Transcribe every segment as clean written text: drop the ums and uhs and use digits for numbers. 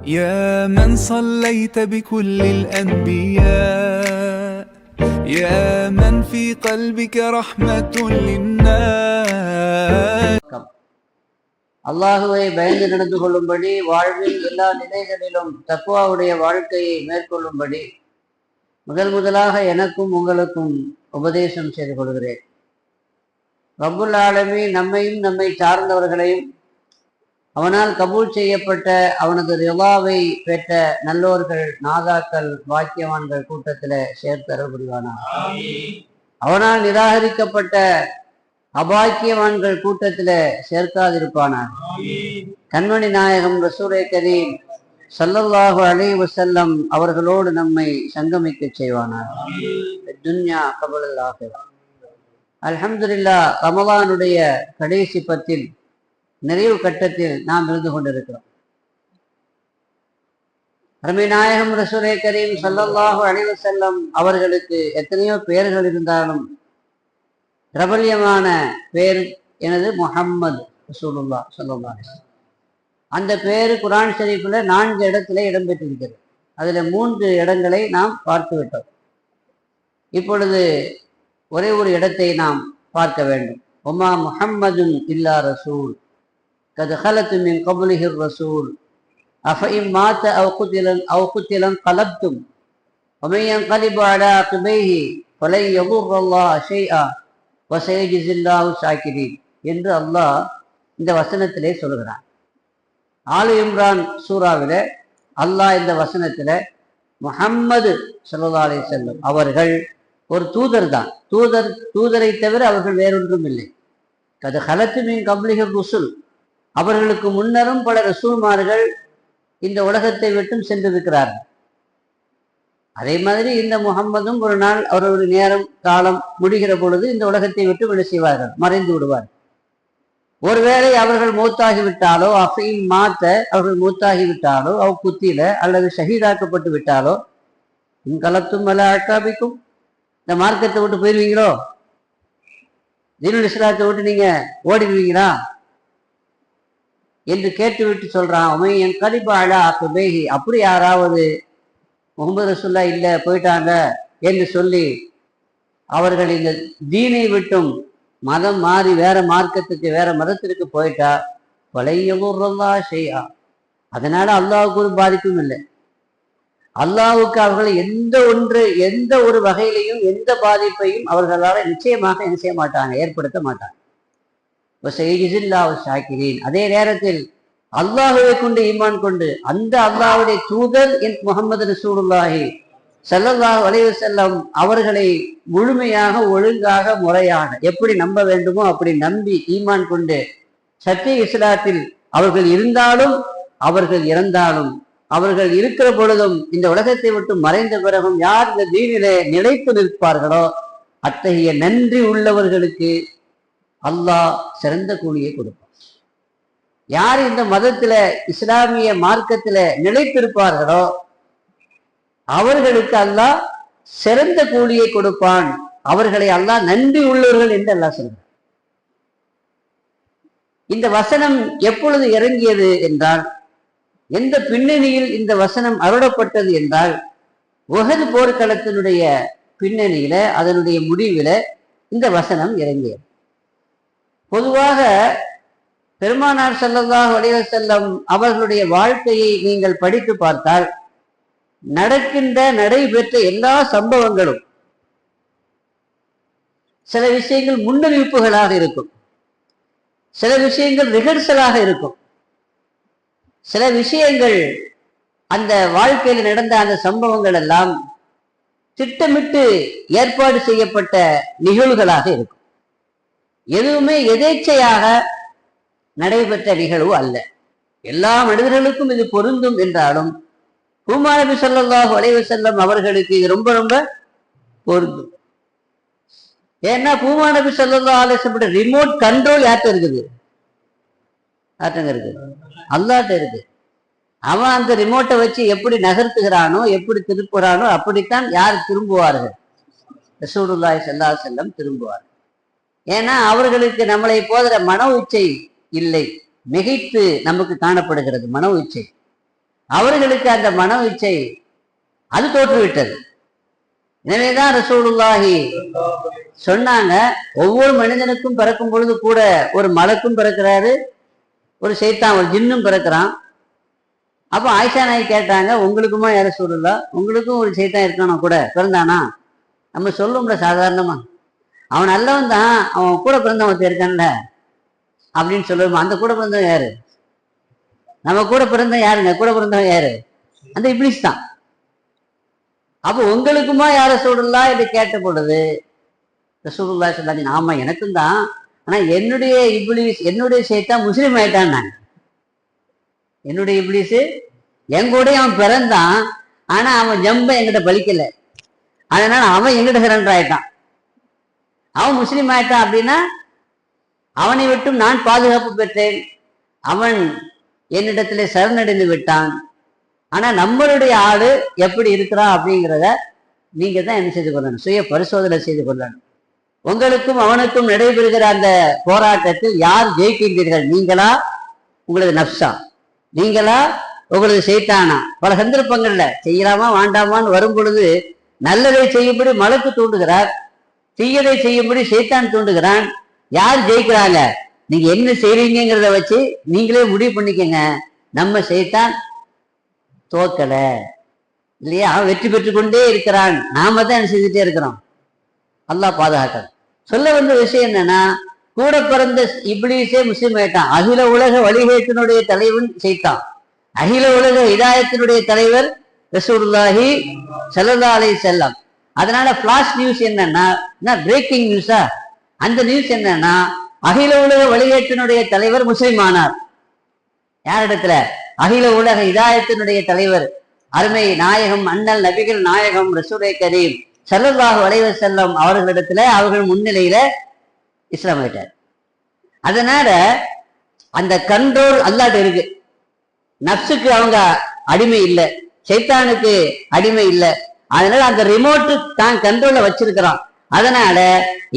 يا من صليت بكل الأنبياء يا من في قلبك رحمة للناس. அல்லாஹுவை பயந்து நடந்து கொள்ளும்படி வாழ்வில் எல்லா நிலைகளிலும் தக்வாவுடைய வாழ்க்கையை மேற்கொள்ளும்படி முதலாக எனக்கும் உங்களுக்கும் உபதேசம் செய்து கொள்கிறேன். ரப்புல் ஆலமீன் நம்மையும் நம்மை சார்ந்தவர்களையும் அவனால் கபூல் செய்யப்பட்ட அவனது ரிவாவை பெற்ற நல்லோர்கள், நாதாக்கள், வாக்கியவான்கள் கூட்டத்தில சேர்த்தர புரிவானார். அவனால் நிராகரிக்கப்பட்ட அபாக்கியவான்கள் கூட்டத்தில சேர்க்காதிருப்பானார். கண்மணி நாயகம் ரசூலே கரீம் ஸல்லல்லாஹு அலைஹி வஸல்லம் அவர்களோடு நம்மை சங்கமிக்க செய்வானார். துன்யா கபுல் ஆகிரா. அல்ஹம்துலில்லாஹ், ரமலானுடைய கடைசி பத்தில் நிறைவு கட்டத்தில் நாம் இருந்து கொண்டிருக்கிறோம். அருமை நாயகம் ரசூலே கரீம் ஸல்லல்லாஹு அலைஹி வஸல்லம் அவர்களுக்கு எத்தனையோ பெயர்கள் இருந்தாலும் பிரபல்யமான பேர் எனது முஹம்மது ரசூலுல்லாஹ் ஸல்லல்லாஹு அலைஹி வஸல்லம். அந்த பேரு குர்ஆன் ஷரீஃபில் 4 இடத்துல இடம்பெற்றிருக்கிறது. அதில் 3 இடங்களை நாம் பார்த்து விட்டோம். இப்பொழுது ஒரே ஒரு இடத்தை நாம் பார்க்க வேண்டும். ஒமா முஹம்மதுன் இல்லா ரசூல் கத் ஹலத் மின் கப்லிஹி ரசூல் அஃபஇம் மாத அவ் குத்திலன் கலப்தும் வமன் யன்கலிபு அலா அக்பைஹி ஃபலன் யதுர்ரல்லாஹ ஷைஆ வஸயஜ்ஸில்லாஹு ஷாக்கிரீன் என்று அல்லாஹ் இந்த வசனத்திலே சொல்கிறான். ஆலு இம்ரான் சூராவில அல்லாஹ் இந்த வசனத்துல முஹம்மது ஸல்லல்லாஹு அலைஹி வஸல்லம் அவர்கள் ஒரு தூதர் தான். தூதரை தவிர அவர்கள் வேறொன்றும் இல்லை. கது ஹலத்து மின் கப்லிஹி ருசுல், அவர்களுக்கு முன்னரும் பல ரசூல்மார்கள் இந்த உலகத்தை விட்டும் சென்றிருக்கிறார்கள். அதே மாதிரி இந்த முஹம்மதும் ஒரு நாள் அவருடைய நேரம் காலம் முடிகிற பொழுது இந்த உலகத்தை விட்டு விட செய்வார்கள், மறைந்து விடுவார்கள். ஒருவேளை அவர்கள் மூத்தாகிவிட்டாலோ, அஃபீம் மாத்த அவர்கள் மூத்தாகிவிட்டாலோ, அவ் குத்தில அல்லது ஷஹீதாக்கப்பட்டு விட்டாலோ, இன்கலத்தும் அல்ல அட்டாபிக்கும், இந்த மார்க்கத்தை விட்டு போயிருவீங்களோ, தீனுல் இஸ்லாத்தை விட்டு நீங்க ஓடிடுவீங்களா என்று கேட்டுவிட்டு சொல்றான். என் கலிபா அலா அக்பைஹி, அப்படி யாராவது முகமது ரசூல்லா இல்ல போயிட்டாங்க என்று சொல்லி அவர்கள் இந்த தீனை விட்டும் மதம் மாறி வேற மார்க்கத்துக்கு வேற மதத்திற்கு போயிட்டா பழையல்லா ஷைஆ, அதனால அல்லாஹ்வுக்கு ஒரு பாதிப்பும் இல்லை. அல்லாஹ்வுக்கு அவர்கள் எந்த ஒரு வகையிலையும் எந்த பாதிப்பையும் அவர்களால் நிச்சயமாக என்ன செய்ய மாட்டாங்க, ஏற்படுத்த மாட்டாங்க. ஷாக்கிரீன், அதே நேரத்தில் அல்லாஹுவை கொண்டு ஈமான் கொண்டு அந்த அல்லாஹ்வுடைய தூதர் முஹம்மது ரசூலுல்லாஹி ஸல்லல்லாஹு அலைஹி வஸல்லம் அவர்களை முழுமையாக ஒழுங்காக முறையாக எப்படி நம்ப வேண்டுமோ அப்படி நம்பி ஈமான் கொண்டு சத்திய இஸ்லாத்தில் அவர்கள் இருந்தாலும் அவர்கள் இறந்தாலும் அவர்கள் இருக்கிற பொழுதும் இந்த உலகத்தை விட்டு மறைந்த பிறகும் யார் இந்த தீனிலே நிலைத்து நிற்பார்களோ அத்தகைய நன்றி உள்ளவர்களுக்கு அல்லாஹ் சிறந்த கூலியை கொடுப்பார். யார் இந்த மதத்துல இஸ்லாமிய மார்க்கத்துல நிலைத்திருப்பார்களோ அவர்களுக்கு அல்லாஹ் சிறந்த கூலியை கொடுப்பான். அவர்களை அல்லாஹ் நன்றி உள்ளவர்கள் என்று அல்லாஹ் சொல்றார். இந்த வசனம் எப்பொழுது இறங்கியது என்றால், எந்த பின்னணியில் இந்த வசனம் அருளப்பட்டது என்றால், உஹது போர்க்களத்தினுடைய பின்னணியில அதனுடைய முடிவில இந்த வசனம் இறங்கியது. பொதுவாக பெருமானார் ஸல்லல்லாஹு அலைஹி வஸல்லம் அவர்களுடைய வாழ்க்கையை நீங்கள் படித்து பார்த்தால் நடைபெற்ற எல்லா சம்பவங்களும் சில விஷயங்கள் முன்னறிவிப்புகளாக இருக்கும், சில விஷயங்கள் ரிஹர்சலாக இருக்கும், சில விஷயங்கள் அந்த வாழ்க்கையில் நடந்த அந்த சம்பவங்கள் எல்லாம் திட்டமிட்டு ஏற்பாடு செய்யப்பட்ட நிகழ்வுகளாக இருக்கும். எதுவுமே எதேச்சையாக நடைபெற்ற நிகழ்வு அல்ல. எல்லா மனிதர்களுக்கும் இது பொருந்தும் என்றாலும் பூமா நபி ஸல்லல்லாஹு அலைஹி வஸல்லம் அவர்களுக்கு இது ரொம்ப ரொம்ப பொருந்தும். ஏன்னா பூமா நபி ஸல்லல்லாஹு அலைஹி வஸல்லம் ரிமோட் கண்ட்ரோல் யார்கிட்ட இருக்குது? யார்கிட்ட இருக்குது? அல்லாஹ்ட்ட இருக்கு. அவன் அந்த ரிமோட்டை வச்சு எப்படி நகர்த்துகிறானோ எப்படி திருப்புகிறானோ அப்படித்தான் யார் திரும்புவார்கள்? ரசூலுல்லாஹி ஸல்லல்லாஹு அலைஹி வஸல்லம் திரும்புவார்கள். ஏன்னா அவர்களுக்கு நம்மளை போதிற மனோ இச்சை இல்லை, மிகைத்து நமக்கு காணப்படுகிறது மனோ இச்சை. அவர்களுக்கு அந்த மன இச்சை அது தோற்றுவிட்டது. எனவேதான் ரசூலுல்லாஹி சொன்னாங்க, ஒவ்வொரு மனிதனுக்கும் பிறக்கும் பொழுது கூட ஒரு மலக்கும் பிறக்கிறாரு, ஒரு சைத்தான் ஒரு ஜின்னும் பிறக்கிறான். அப்போ ஆயிஷா நாய் கேட்டாங்க, உங்களுக்குமா யார ரசூலுல்லா, உங்களுக்கும் ஒரு சைத்தான் இருக்கானா கூட பிறந்தானா? நம்ம சொல்லும்ல சாதாரணமா, அவன் நல்லவன் தான், அவன் கூட பிறந்தவன் இருக்கான்ல அப்படின்னு சொல்லுவோம். அந்த கூட பிறந்தவன் யாரு? நம்ம கூட பிறந்த யாருங்க? கூட பிறந்தவன் யாரு? அந்த இப்லீஸ் தான். அப்போ உங்களுக்குமா யார ரசூலுல்லா என்று கேட்ட பொழுது ரசூலுல்லாஹி ஸல்லல்லாஹு அலைஹி வஸல்லம், ஆமா எனக்கும் தான், ஆனா என்னுடைய இப்லீஸ் என்னுடைய சைத்தான் முஸ்லீம் ஆயிட்டான். நான் என்னுடைய இப்லீஸ் என் கூட அவன் பிறந்தான், ஆனா அவன் ஜம்ப என்கிட்ட பலிக்கல, அதனால அவன் எங்கிட்ட சரண்டர் ஆயிட்டான். அவன் முஸ்லீம் ஆயிட்டான் அப்படின்னா அவனை விட்டும் நான் பாதுகாப்பு பெற்றேன், அவன் என்னிடத்துல சரணடைந்து விட்டான். ஆனா நம்மளுடைய ஆளு எப்படி இருக்கிறான் அப்படிங்கிறத நீங்க தான் என்ன செய்து கொள்ளணும், சுய பரிசோதனை செய்து கொள்ளணும். உங்களுக்கும் அவனுக்கும் நடைபெறுகிற அந்த போராட்டத்தில் யார் ஜெயிக்கின்றீர்கள்? நீங்களா உங்களது நப்சா? நீங்களா உங்களது சைத்தானா? பல சந்தர்ப்பங்கள்ல செய்யலாமா வேண்டாமான்னு வரும் பொழுது நல்லதை செய்யும்படி மலக்கு தூண்டுகிறார், தீயதை செய்யும்படி சைத்தான் தூண்டுகிறான். யார் ஜெயிக்கிறாங்க? நீங்க என்ன செய்றீங்கிறத வச்சு நீங்களே முடிவு பண்ணிக்கங்க. நம்ம சைத்தான் தோக்கல இல்லையா, அவன் வெற்றி பெற்று கொண்டே இருக்கிறான், நாம தான் என்ன செஞ்சுட்டே இருக்கிறோம். அல்லாஹ் பாதுகாக்க. சொல்ல வந்த விஷயம் என்னன்னா, கூட பிறந்த இப்லீஸே முஸ்லீம் ஆயிட்டான். அகில உலக வழிகேட்டினுடைய தலைவன் சைத்தான், அகில உலக இதாயத்தினுடைய தலைவர் ரசூலுல்லாஹி ஸல்லல்லாஹு அலைஹி வஸல்லம். அதனால ஃபிளாஷ் நியூஸ் என்னன்னா, பிரேக்கிங் நியூஸா, அந்த நியூஸ் என்னன்னா, அகில உலக வழிகேட்டினுடைய தலைவர் முஸ்லிம் ஆனார். யாரிடத்துல? அகில உலக இதாயத்தினுடைய தலைவர் அருமை நாயகம் அண்ணல் நபிகள் நாயகம் ரசூலே கரீம் ஸல்லல்லாஹு அலைஹி வஸல்லம் அவர்களிடத்துல, அவர்கள் முன்னிலையில இஸ்லாம் ஆயிட்டார். அதனால அந்த கண்ட்ரோல் அல்லாஹ்ட்ட இருக்கு. நப்சுக்கு அவங்க அடிமை இல்லை, சைத்தானுக்கு அடிமை இல்லை. அதனால அந்த ரிமோட்டு தான் கண்ட்ரோல்ல வச்சிருக்கிறான். அதனால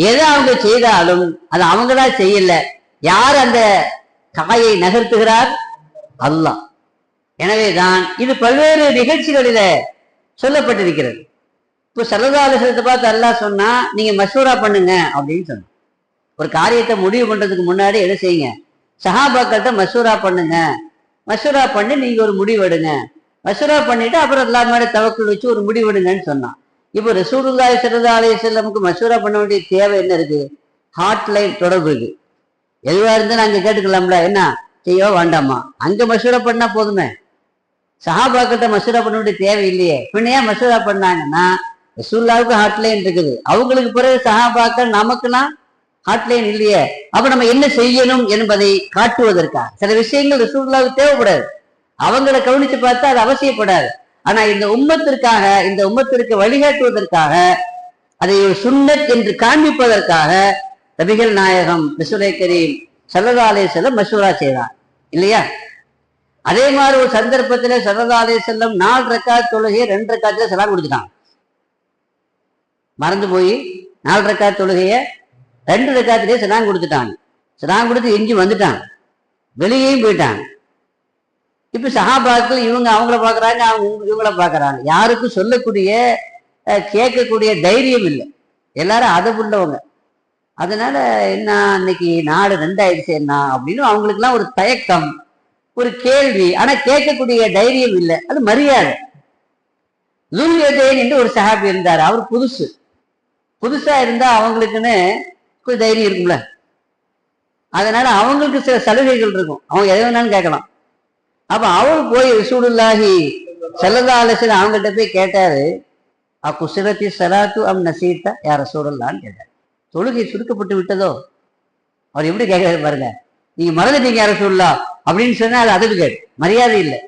எதை அவங்க செய்தாலும் அது அவங்களா செய்யல. யார் அந்த காயை நகர்த்துகிறார்? அல்லாஹ். எனவேதான் இது பல்வேறு நிகழ்ச்சிகளில சொல்லப்பட்டிருக்கிறது. இப்போ ஸல்லல்லாஹு அலைஹி வஸல்லத்தை பார்த்து அல்லாஹ் சொன்னா, நீங்க மஷூரா பண்ணுங்க அப்படின்னு சொன்ன. ஒரு காரியத்தை முடிவு பண்றதுக்கு முன்னாடி என்ன செய்யுங்க? சஹாபாக்கள்கிட்ட மஷூரா பண்ணுங்க, மஷூரா பண்ணி நீங்க ஒரு முடிவு எடுங்க, மஷூரா பண்ணிட்டு அப்புறம் அல்லாஹ் மேல தவக்குல் வச்சு ஒரு முடிவு எடுங்கன்னு சொன்னான். இப்போ ரசூலுல்லாஹி ஸல்லல்லாஹு அலைஹி வஸல்லமுக்கு மஷூரா பண்ண வேண்டிய தேவை என்ன இருக்கு? ஹாட்லைன் தொடர்பு இருக்கு. எதுவா இருந்தாலும் அங்க கேட்டுக்கலாம்ல, என்ன செய்யவா வேண்டாமா, அங்க மஷூரா பண்ணா போதுமே. சஹாபாக்கிட்ட மஷூரா பண்ண வேண்டிய தேவை இல்லையே. பின்னையா மஷூரா பண்ணாங்கன்னா, ரசூலுல்லாஹ்வுக்கு ஹாட்லைன் இருக்குது, அவங்களுக்கு பிறகு சஹாபாக்கள், நமக்குலாம் ஹாட்லைன் இல்லையே. அப்ப நம்ம என்ன செய்யணும் என்பதை காட்டுவதற்காக சில விஷயங்கள் ரசூலுல்லாஹ்வுக்கு தேவைப்படாது, அவங்களை கவனிச்சு பார்த்தா அது அவசியப்படாது. ஆனா இந்த உம்மத்திற்காக, இந்த உம்மத்திற்கு வழிகாட்டுவதற்காக, அதை ஒரு சுன்னத் என்று காண்பிப்பதற்காக நபிகள் நாயகம் ரசூலே கரீம் ஸல்லல்லாஹு அலைஹி வஸல்லம் மஷூரா செய்தார் இல்லையா? அதே மாதிரி ஒரு சந்தர்ப்பத்துல ஸல்லல்லாஹு அலைஹி வஸல்லம் 4 ரக்காத் தொழுகையை 2 ரக்காத்துல சலாம் கொடுத்துட்டாங்க. மறந்து போய் 4 ரக்காத் தொழுகைய 2 ரக்காத்திலே சலாம் கொடுத்துட்டாங்க. சலாம் கொடுத்து எஞ்சி வந்துட்டாங்க, வெளியேயும் போயிட்டாங்க. இப்ப சஹாபாக்கள் இவங்க அவங்கள பாக்குறாங்க, அவங்க இவங்கள பாக்குறாங்க. யாருக்கும் சொல்லக்கூடிய கேட்கக்கூடிய தைரியம் இல்லை, எல்லாரும் அதப்புள்ளவங்க. அதனால என்ன, இன்னைக்கு நாடு 2 ஆயிடுச்சு என்ன அப்படின்னு அவங்களுக்கு எல்லாம் ஒரு தயக்கம், ஒரு கேள்வி. ஆனா கேட்கக்கூடிய தைரியம் இல்லை, அது மரியாதை. லுல்யதேன் என்று ஒரு சஹாபி இருந்தார், அவர் புதுசா இருந்தா அவங்களுக்குன்னு கொஞ்சம் தைரியம் இருக்கும்ல. அதனால அவங்களுக்கு சில சலுகைகள் இருக்கும், அவங்க எதை வேணாலும் கேட்கலாம். அப்ப அவரு போய் ரசூலுல்லாஹி ஸல்லல்லாஹு அலைஹி வஸல்லம் அவங்ககிட்ட போய் கேட்டாரு, அக்குஸரத்தி ஸலாத்து அம் நஸீதா யா ரசூலல்லாஹ்னு கேட்டார். தொழுகை சுருக்கப்பட்டு விட்டதோ? அவர் எப்படி கேட்கிறாரு பாருங்க, நீங்க மறந்துட்டீங்க யா ரசூலுல்லாஹ் அப்படின்னு சொன்னா அது அதுக்கு மரியாதை இல்லை.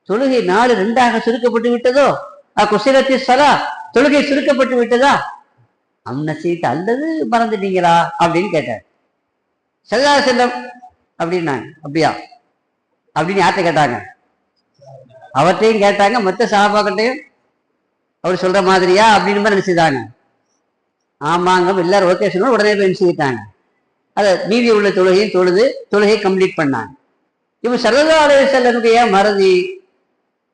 தொழுகை 4 2ஆக சுருக்கப்பட்டு விட்டதோ? அக்குஸரத்தி ஸலா, தொழுகை சுருக்கப்பட்டு விட்டதா? அம் நஸீதா, அல்லது மறந்துட்டீங்களா அப்படின்னு கேட்டார். ஸல்லல்லாஹு அலைஹி வஸல்லம் அப்படின்னாங்க. அப்படியா அப்படின்னு யார்கிட்ட கேட்டாங்க? அவர்கிட்டையும் கேட்டாங்க, மற்ற சஹாபாக்கிட்டையும் அவர் சொல்ற மாதிரியா அப்படின்னு மாதிரி நினைச்சுட்டாங்க. ஆமாங்க எல்லாரும் ஓகே சொன்னா உடனே போய் நினைச்சுக்கிட்டாங்க. அதை மீதி உள்ள தொழுகையும் தொழுகை கம்ப்ளீட் பண்ணாங்க. இவங்க ஸல்லல்லாஹு அலைஹி வஸல்லமுடைய மறதி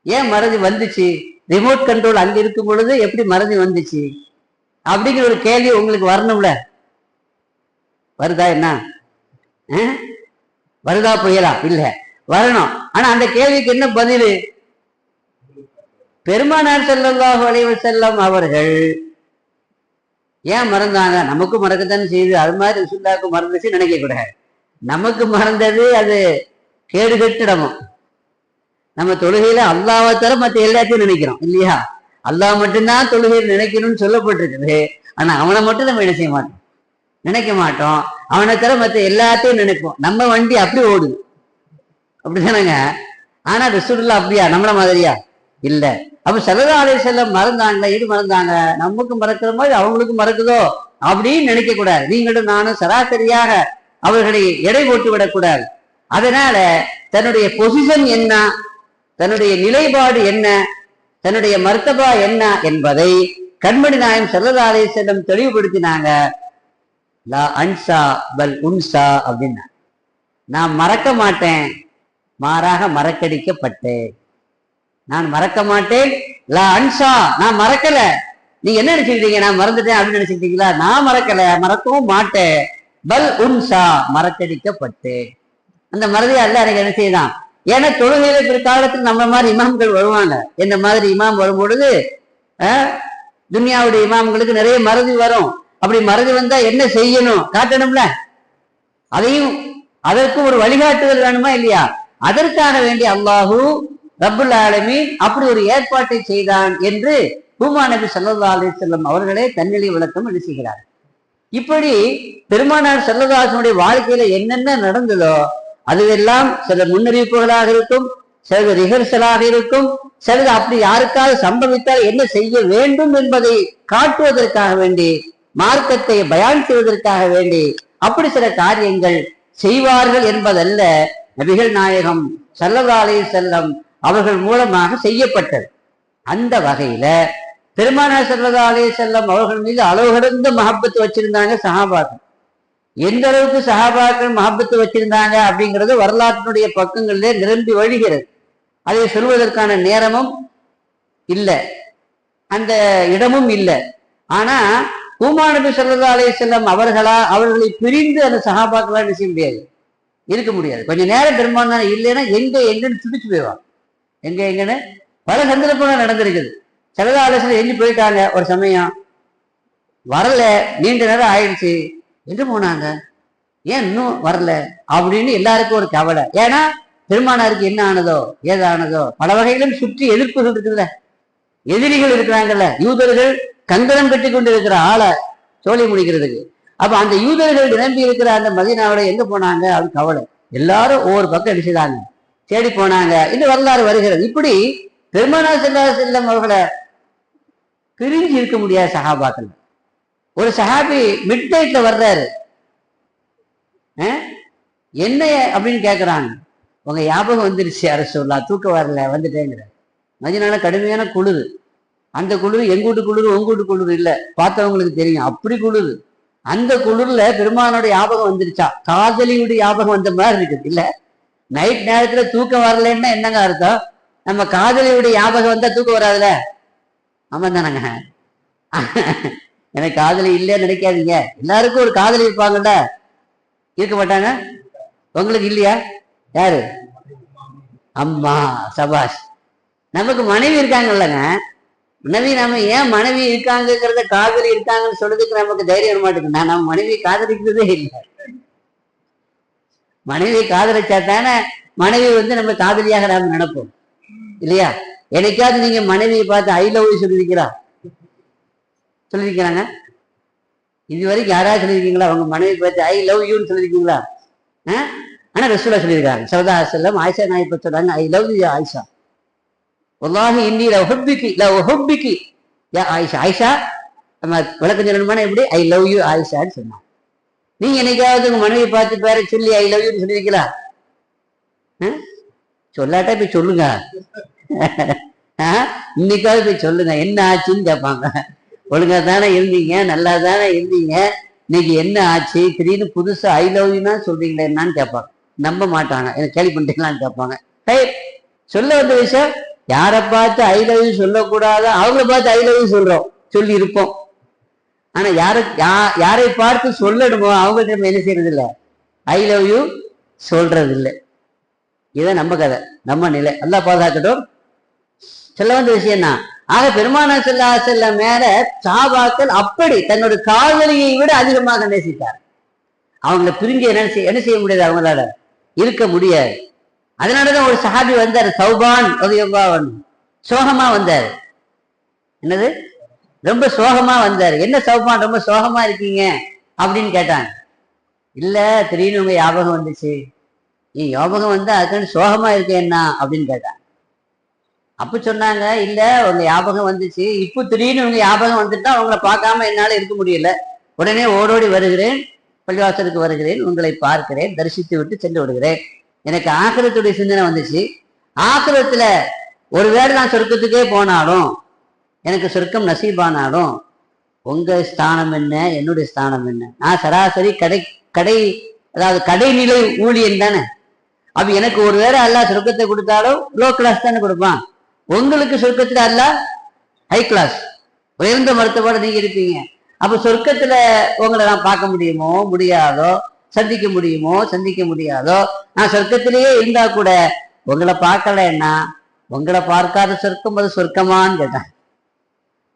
ஏன் மறதி வந்துச்சு? ரிமோட் கண்ட்ரோல் அங்க இருக்கும் பொழுது எப்படி மறதி வந்துச்சு அப்படிங்கிற ஒரு கேள்வி உங்களுக்கு வரணும்ல. வருதா? என்ன வருதா? புயலா? இல்ல, வரணும். ஆனா அந்த கேள்விக்கு என்ன பதில்? பெருமானார் ஸல்லல்லாஹு அலைஹி வஸல்லம் அவர்கள் ஏன் மறந்தாங்க? நமக்கு மறக்கத்தானே செய்யுது. அது மாதிரி ரசூலுல்லாஹ்க்கு மறந்துச்சு நினைக்க கூடாது. நமக்கு மறந்தது அது கேடு கட்டிடமும். நம்ம தொழுகையில அல்லாஹ்வை தவிர மற்ற எல்லாத்தையும் நினைக்கிறோம் இல்லையா? அல்லாஹ் மட்டும்தான் தொழுகையில் நினைக்கணும்னு சொல்லப்பட்டிருக்குது. ஆனா அவனை மட்டும் நம்ம என்ன செய்ய மாட்டோம், நினைக்க மாட்டோம். அவனை தவிர மற்ற எல்லாத்தையும் நினைப்போம். நம்ம வண்டி அப்படி ஓடுது, அப்படிதானங்க? ஆனா ரசூலுல்லாஹ் அப்படியா? நம்மள மாதிரியா? இல்ல. அப்ப ஸல்லல்லாஹு அலைஹி வஸல்லம் மறந்தாங்க. இது மறந்தாங்க, நமக்கு மறக்கிற மாதிரி அவங்களுக்கு மறக்குதோ அப்படின்னு நினைக்க கூடாது. நீங்களும் நானும் சராசரியாக அவர்களை எடை போட்டு விடக்கூடாது. அதனால தன்னுடைய பொசிஷன் என்ன, தன்னுடைய நிலைப்பாடு என்ன, தன்னுடைய மர்த்தபா என்ன என்பதை கண்மணி நாயகம் ஸல்லல்லாஹு அலைஹி வஸல்லம் தெளிவுபடுத்தினாங்க. லா அன்சா பல் உன்சா அப்படின்னா, நான் மறக்க மாட்டேன், மாறாக மறக்கடிக்கப்பட்டேன். நான் மறக்க மாட்டேன். லா அன்சா, நான் மறக்கல. நீங்க என்ன நினைச்சுக்கிட்டீங்க? நான் மறந்துட்டேன் அப்படின்னு நினைச்சுக்கிட்டீங்களா? நான் மறக்கல, மறக்கவும் மாட்டேன். பல் உன்சா, மறக்கடிக்கப்பட்டேன். அந்த மறதியை அல்ல எனக்கு என்ன செய்யலாம். ஏன்னா தொழுகையில பிற்காலத்தில் நம்ம மாதிரி இமாம்கள் வருவாங்க. இந்த மாதிரி இமாம் வரும் பொழுது துன்யாவுடைய இமாம்களுக்கு நிறைய மறதி வரும். அப்படி மறதி வந்தா என்ன செய்யணும் காட்டணும்ல. அதையும் அதற்கு ஒரு வழிகாட்டுதல் வேணுமா இல்லையா? அதற்காக வேண்டி அல்லாஹு ரப்புல் ஆலமீன் அப்படி ஒரு ஏற்பாட்டை செய்தான் என்று பூமா நபி ஸல்லல்லாஹு அலைஹி வஸல்லம் அவர்களே தன்னிலை விளக்கம் எழுதுகிறார். இப்படி பெருமானார் ஸல்லல்லாஹு அலைஹி வஸல்லம் வாழ்க்கையில என்னென்ன நடந்ததோ அதுவெல்லாம் சில முன்னறிவிப்புகளாக இருக்கும், சிலது ரிஹர்சலாக இருக்கும், சிலது அப்படி யாருக்காவது சம்பவித்தால் என்ன செய்ய வேண்டும் என்பதை காட்டுவதற்காக வேண்டி, மார்க்கத்தை பயான் செய்வதற்காக வேண்டி அப்படி சில காரியங்கள் செய்வார்கள் என்பதல்ல, நபிகள் நாயகம் ஸல்லல்லாஹு அலைஹி வஸல்லம் அவர்கள் மூலமாக செய்யப்பட்டது. அந்த வகையில பெருமானார் ஸல்லல்லாஹு அலைஹி வஸல்லம் அவர்கள் மீது அளவு கடந்த மஹப்பத்து வச்சிருந்தாங்க சஹாபாக்கள். எந்த அளவுக்கு சஹாபாக்கள் மஹப்பத்து வச்சிருந்தாங்க அப்படிங்கிறது வரலாற்றினுடைய பக்கங்களிலே நிரம்பி வழிகிறது. அதை சொல்வதற்கான நேரமும் இல்லை, அந்த இடமும் இல்லை. ஆனா பூமா நபி ஸல்லல்லாஹு அலைஹி வஸல்லம் அவர்களை பிரிந்து அந்த சஹாபாக்களா என்ன செய்ய முடியாது, இருக்க முடியாது. கொஞ்ச நேரம் பெருமானார் இல்லைன்னா எங்கன்னு துடிச்சு போயிடுவாங்க. எங்கன்னு பல சந்தர்ப்பங்கள் நடந்திருக்குது. ஸல்லல்லாஹு அலைஹி வஸல்லம் எங்க போயிட்டாங்க, ஒரு சமயம் வரல, நீண்ட நேரம் ஆயிடுச்சு, எங்க போனாங்க, ஏன் இன்னும் வரல அப்படின்னு எல்லாருக்கும் ஒரு கவலை. ஏன்னா பெருமானாருக்கு என்ன ஆனதோ ஏதானதோ பல வகையிலும் சுற்றி எதிர்ப்புகள் இருக்குதுல்ல, எதிரிகள் இருக்கிறாங்கல்ல. யூதர்கள் கங்கணம் கட்டி கொண்டு இருக்கிற ஆளை சோழி முடிக்கிறதுக்கு. அப்ப அந்த யூதர்கள் நிரம்பி இருக்கிற அந்த மதீனாவோட எங்க போனாங்க அப்படின்னு கவலை. எல்லாரும் ஒவ்வொரு பக்கம் அடிச்சுதாங்க தேடி போனாங்க. இந்த வரலாறு வருகிறது. இப்படி பெருமானார் ஸல்லல்லாஹு அலைஹி வஸல்லம் அவர்களை பிரிஞ்சு இருக்க முடியாது சஹாபாக்கள். ஒரு சஹாபி மிட் நைட்ல வர்றாரு, என்ன அப்படின்னு கேட்கிறாங்க. உங்க ஞாபகம் வந்துருச்சு அரசுல்லா, தூக்கம் வரல வந்துட்டேங்கிற. மதினால கடுமையான குளிர். அந்த குளிர் எங்கூட்டு குளிர் உங்கூட்டு குளிர் இல்லை, பார்த்தவங்களுக்கு தெரியும், அப்படி குளிர். அந்த குளிர்ல பெருமானோட ஞாபகம் வந்துருச்சா, காதலியுடைய ஞாபகம் வந்த மாதிரி இருக்குது இல்ல. நைட் நேரத்துல தூக்கம் வரலன்னா என்னங்க அர்த்தம்? நம்ம காதலியுடைய ஞாபகம் வந்தா தூக்கம் வராதுல. ஆமா தானங்க? எனக்கு காதலி இல்லைன்னு நினைக்காதீங்க. எல்லாருக்கும் ஒரு காதலி இருப்பாங்கல்ல, இருக்க மாட்டாங்க? உங்களுக்கு இல்லையா? யாரு? அம்மா, சபாஷ். நமக்கு மனைவி இருக்காங்கல்லங்க. நம்ம ஏன் மனைவி இருக்காங்கிறத காதலி இருக்காங்கன்னு சொல்றதுக்கு நமக்கு தைரியம் மாட்டேங்குது. நம்ம மனைவி காதலிக்கிறதே இல்லை. மனைவி காதலிச்சா தானே மனைவி நம்ம காதலியாக நாம நினைப்போம் இல்லையா? என்னைக்காவது நீங்க மனைவியை பார்த்து ஐ லவ் யூ சொல்லிருக்கிறாங்க? இது வரைக்கும் யாராவது சொல்லியிருக்கீங்களா? அவங்க மனைவி பார்த்து ஐ லவ் யூன்னு சொல்லியிருக்கீங்களா? ஆனா ரசூலுல்லாஹ் சொல்லியிருக்காங்க ஸல்லல்லாஹு அலைஹி வஸல்லம். ஆயிஷா நாயகி சொல்றாங்க, ஐ லவ் யூ ஆயிஷா, வல்லாஹி இன்னி லஉஹிப்புகி யா ஆயிஷா. ஆயிஷா நம்ம விளக்கம் சொல்லணுமானா எப்படி? ஐ லவ் யூ ஆயிஷான்னு சொன்னாங்க. நீங்க என்னைக்காவது உங்க மனைவி பார்த்து பேரை சொல்லி ஐ லவ் யூன்னு சொல்லியிருக்கீங்களா? சொல்லாட்டா போய் சொல்லுங்க. இன்னைக்காவது போய் சொல்லுங்க, என்ன ஆச்சுன்னு கேட்பாங்க. ஒழுங்கா தானே இருந்தீங்க, நல்லா தானே இருந்தீங்க, இன்னைக்கு என்ன ஆச்சு, திடீர்னு புதுசா ஐ லவ் யூனா சொல்றீங்களே என்னான்னு கேட்பாங்க. நம்ப மாட்டாங்க, என்ன கேள்வி பண்ணிட்டீங்களான்னு கேட்பாங்க. சொல்ல வந்த விஷயம் யாரை பார்த்து ஐ லவ் யூ சொல்லக்கூடாத அவங்கள பார்த்து ஐ லவ் யூ சொல்றோம், சொல்லி இருப்போம். ஆனா யாரை பார்த்து சொல்லணுமோ அவங்கள்ட்ட நம்ம என்ன செய்யறது இல்லை, ஐ லவ் யூ சொல்றது இல்லை. இதுதான் நம்ம கதை, நம்ம நிலை. அல்லாஹ் பாதுகாக்கட்டும். சொல்ல வந்த விஷயம் தான். ஆக பெருமானார் ஸல்லல்லாஹு அலைஹி வஸல்லம் மேல சஹாபாக்கள் அப்படி தன்னோட காதலியை விட அதிகமாக நேசித்தார். அவங்கள பிரிஞ்சு என்ன செய்ய முடியாது, அவங்களால இருக்க முடியாது. அதனாலதான் ஒரு சஹாபி வந்தார், சௌபான் ரலியல்லாஹு அன்ஹு, சோகமா வந்தார். என்னது, ரொம்ப சோகமா வந்தார். என்ன சௌபான் ரொம்ப சோகமா இருக்கீங்க அப்படின்னு கேட்டாங்க. இல்ல திடீர்னு உங்க ஞாபகம் வந்துச்சு. நீ ஞாபகம் வந்தா அதுக்கான சோகமா இருக்கேன்னா அப்படின்னு கேட்டாங்க. அப்ப சொன்னாங்க, இல்ல உங்க ஞாபகம் வந்துச்சு, இப்போ திடீர்னு உங்க ஞாபகம் வந்துட்டா உங்களை பார்க்காம என்னால இருக்க முடியல, உடனே ஓடோடி வருகிறேன், பள்ளிவாசலுக்கு வருகிறேன், உங்களை பார்க்கிறேன், தரிசித்து விட்டு சென்று விடுகிறேன். எனக்கு ஆக்கிரத்துடைய சிந்தனை வந்துச்சு. ஆக்கிரத்துல ஒருவேளை நான் சொர்க்கத்துக்கே போனாலும், எனக்கு சொர்க்கம் நசீபானாலும், உங்க ஸ்தானம் என்ன, என்னுடைய ஸ்தானம் என்ன? நான் சராசரி அதாவது கடைநிலை ஊழியன் தானே. அப்ப எனக்கு ஒருவேளை அல்லாஹ் சொர்க்கத்தை கொடுத்தாலும் லோ கிளாஸ் தானே கொடுப்பான். உங்களுக்கு சொர்க்கத்துல அல்லாஹ் ஹை கிளாஸ், உயர்ந்த மருத்துவரோட நீங்க இருப்பீங்க. அப்ப சொர்க்கத்துல உங்களை நான் பார்க்க முடியுமோ முடியாதோ, சந்திக்க முடியுமோ சந்திக்க முடியாதோ, நான் சொர்க்கத்திலேயே இருந்தா கூட உங்களை பார்க்கலன்னா, உங்களை பார்க்காத சொர்க்கம் அது சொர்க்கமான்னு கேட்டேன்.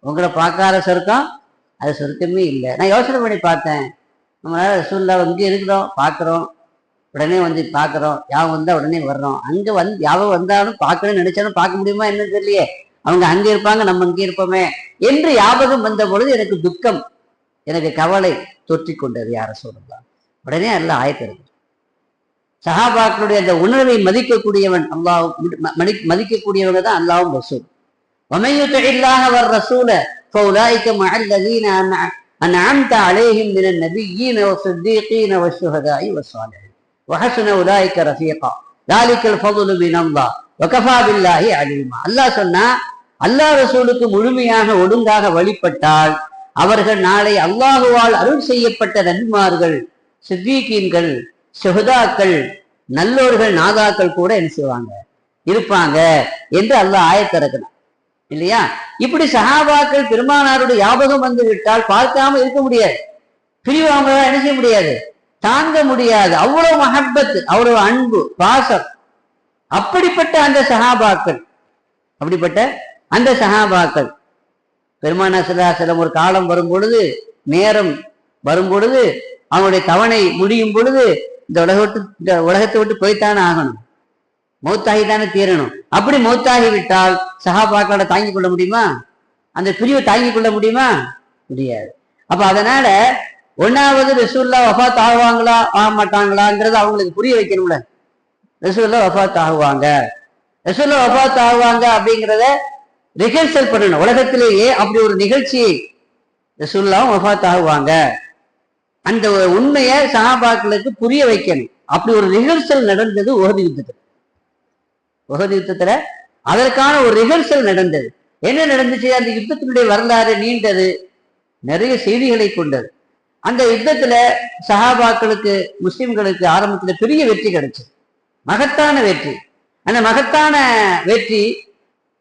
உங்களை பார்க்காத சொர்க்கம் அது சொர்க்கமே இல்லை. நான் யோசனை பண்ணி பார்த்தேன். நம்மளால ரசூலுல்லாஹ் இங்கே இருக்கிறோம், பார்க்குறோம், உடனே வந்து பார்க்குறோம், யாவும் வந்தால் உடனே வர்றோம். அங்கே யாவும் வந்தாலும் பார்க்கணும்னு நினைச்சாலும் பார்க்க முடியுமா என்னன்னு தெரியலையே. அவங்க அங்கே இருப்பாங்க, நம்ம இங்கே இருப்போமே என்று ஞாபகம் வந்த பொழுது எனக்கு துக்கம், எனக்கு கவலை தொற்றிக் கொண்டது. யார சொல்லலாம். உடனே அல்லாஹ் ஆயத்திருக்கு. சஹாபாக்களுடைய அந்த உணர்வை மதிக்கக்கூடியவன் அல்லாஹ், மதிக்கக்கூடியவங்க தான் அல்லாஹ்வும் ரசூல். وَمَن يُطِعِ اللَّهَ وَالرَّسُولَ فَأُولَٰئِكَ مَعَ الَّذِينَ أَنْعَمْتَ عَلَيْهِم مِّنَ النَّبِيِّينَ وَالصِّدِّيقِينَ وَالشُّهَدَاءِ وَالصَّالِحِينَ وَحَسُنَ أُولَٰئِكَ رَفِيقًا ذَلِكَ الْفَضْلُ مِنَ اللَّهِ وَكَفَىٰ بِاللَّهِ عَلِيمًا. அல்லாஹ் சொன்னா, அல்லாஹ் ரசூலுக்கு முழுமையாக ஒழுங்காக வழிபட்டால் அவர்கள் நாளை அல்லாஹுவால் அருள் செய்யப்பட்ட நபிமார்கள், சித்தீகீன்கள், சுஹதாக்கள், நல்லோர்கள், நாதாக்கள் கூட என்ன செய்வாங்க, இருப்பாங்க என்று அல்லாஹ் ஆயத்திறக்கணும் இல்லையா? இப்படி சஹாபாக்கள் பெருமானாருடைய ஞாபகம் வந்து விட்டால் பார்க்காம இருக்க முடியாது, பிரிவு அவங்களால என்ன செய்ய முடியாது, தாங்க முடியாது. அவ்வளவு மஹப்பத், அவ்வளவு அன்பு, பாசம். அப்படிப்பட்ட அந்த சஹாபாக்கள் பெருமானார் ஸல்லல்லாஹு அலைஹி வஸல்லம் ஒரு காலம் வரும் பொழுது, நேரம் வரும் பொழுது, அவனுடைய தவணை முடியும் பொழுது இந்த உலகத்தை விட்டு போய்த்தானே ஆகணும், மௌத்தாகி தானே தீரணும். அப்படி மௌத்தாகி விட்டால் சஹாபாக்களோட தாங்கிக் கொள்ள முடியுமா? அந்த பிரிவை தாங்கிக் கொள்ள முடியுமா? முடியாது. அப்ப அதனால ஒன்னாவது ரசூலுல்லாஹ் வஃபாத் ஆகுவாங்களா ஆக மாட்டாங்களாங்கிறத அவங்களுக்கு புரிய வைக்கணும்ல. ரசூலுல்லாஹ் வஃபாத் ஆகுவாங்க, ரசூலுல்லாஹ் வஃபாத் ஆகுவாங்க அப்படிங்கிறத ரிஹர்சல் பண்ணணும். உலகத்திலேயே அப்படி ஒரு நிகழ்ச்சியை ரசூலுல்லாஹ் வஃபாத் ஆகுவாங்க, அந்த உண்மையை சஹாபாக்களுக்கு புரிய வைக்கணும். அப்படி ஒரு ரிஹர்சல் நடந்தது உஹது யுத்தத்துல. அதற்கான ஒரு ரிஹர்சல் நடந்தது. என்ன நடந்துச்சு? அந்த யுத்தத்தினுடைய வரலாறு நீண்டது, நிறைய செய்திகளை கொண்டது. அந்த யுத்தத்துல சஹாபாக்களுக்கு, முஸ்லிம்களுக்கு ஆரம்பத்துல பெரிய வெற்றி கிடைச்சது, மகத்தான வெற்றி. அந்த மகத்தான வெற்றி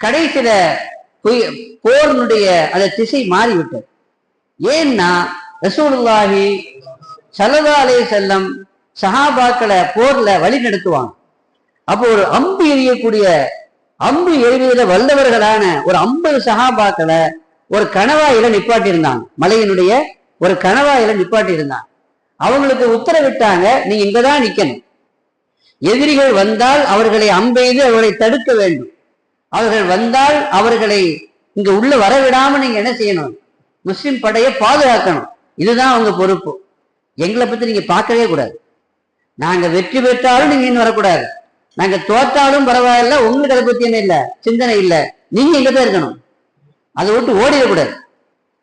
கடைசியில போர்னுடைய அந்த திசை மாறிவிட்டது. ஏன்னா ரசூலுல்லாஹி ஸல்லல்லாஹு அலைஹி வஸல்லம் சஹாபாக்களை போர்ல வழி நடத்துவாங்க. அப்போ ஒரு அம்பு எறிவதில் வல்லவர்களான ஒரு 50 சஹாபாக்களை ஒரு கணவாயில நிப்பாட்டி இருந்தாங்க, மலையினுடைய ஒரு கணவாயில நிப்பாட்டி இருந்தாங்க. அவங்களுக்கு உத்தரவிட்டாங்க, நீங்க இங்கதான் நிக்கணும், எதிரிகள் வந்தால் அவர்களை அம்பெய்து அவர்களை தடுக்க வேண்டும், அவர்கள் வந்தால் அவர்களை இங்க உள்ள வரவிடாம நீங்க என்ன செய்யணும், முஸ்லிம் படையை பாதுகாக்கணும், இதுதான் அவங்க பொறுப்பு. எங்களை பத்தி நீங்க பார்க்கவே கூடாது, நாங்க வெற்றி பெற்றாலும் நீங்க இன்னும் வரக்கூடாது, நாங்க தோற்றாலும் பரவாயில்ல, உங்களுக்கு அதை பத்தி என்ன இல்லை, சிந்தனை இல்லை, நீங்க எங்கதான் இருக்கணும், அதை விட்டு ஓடிடக்கூடாது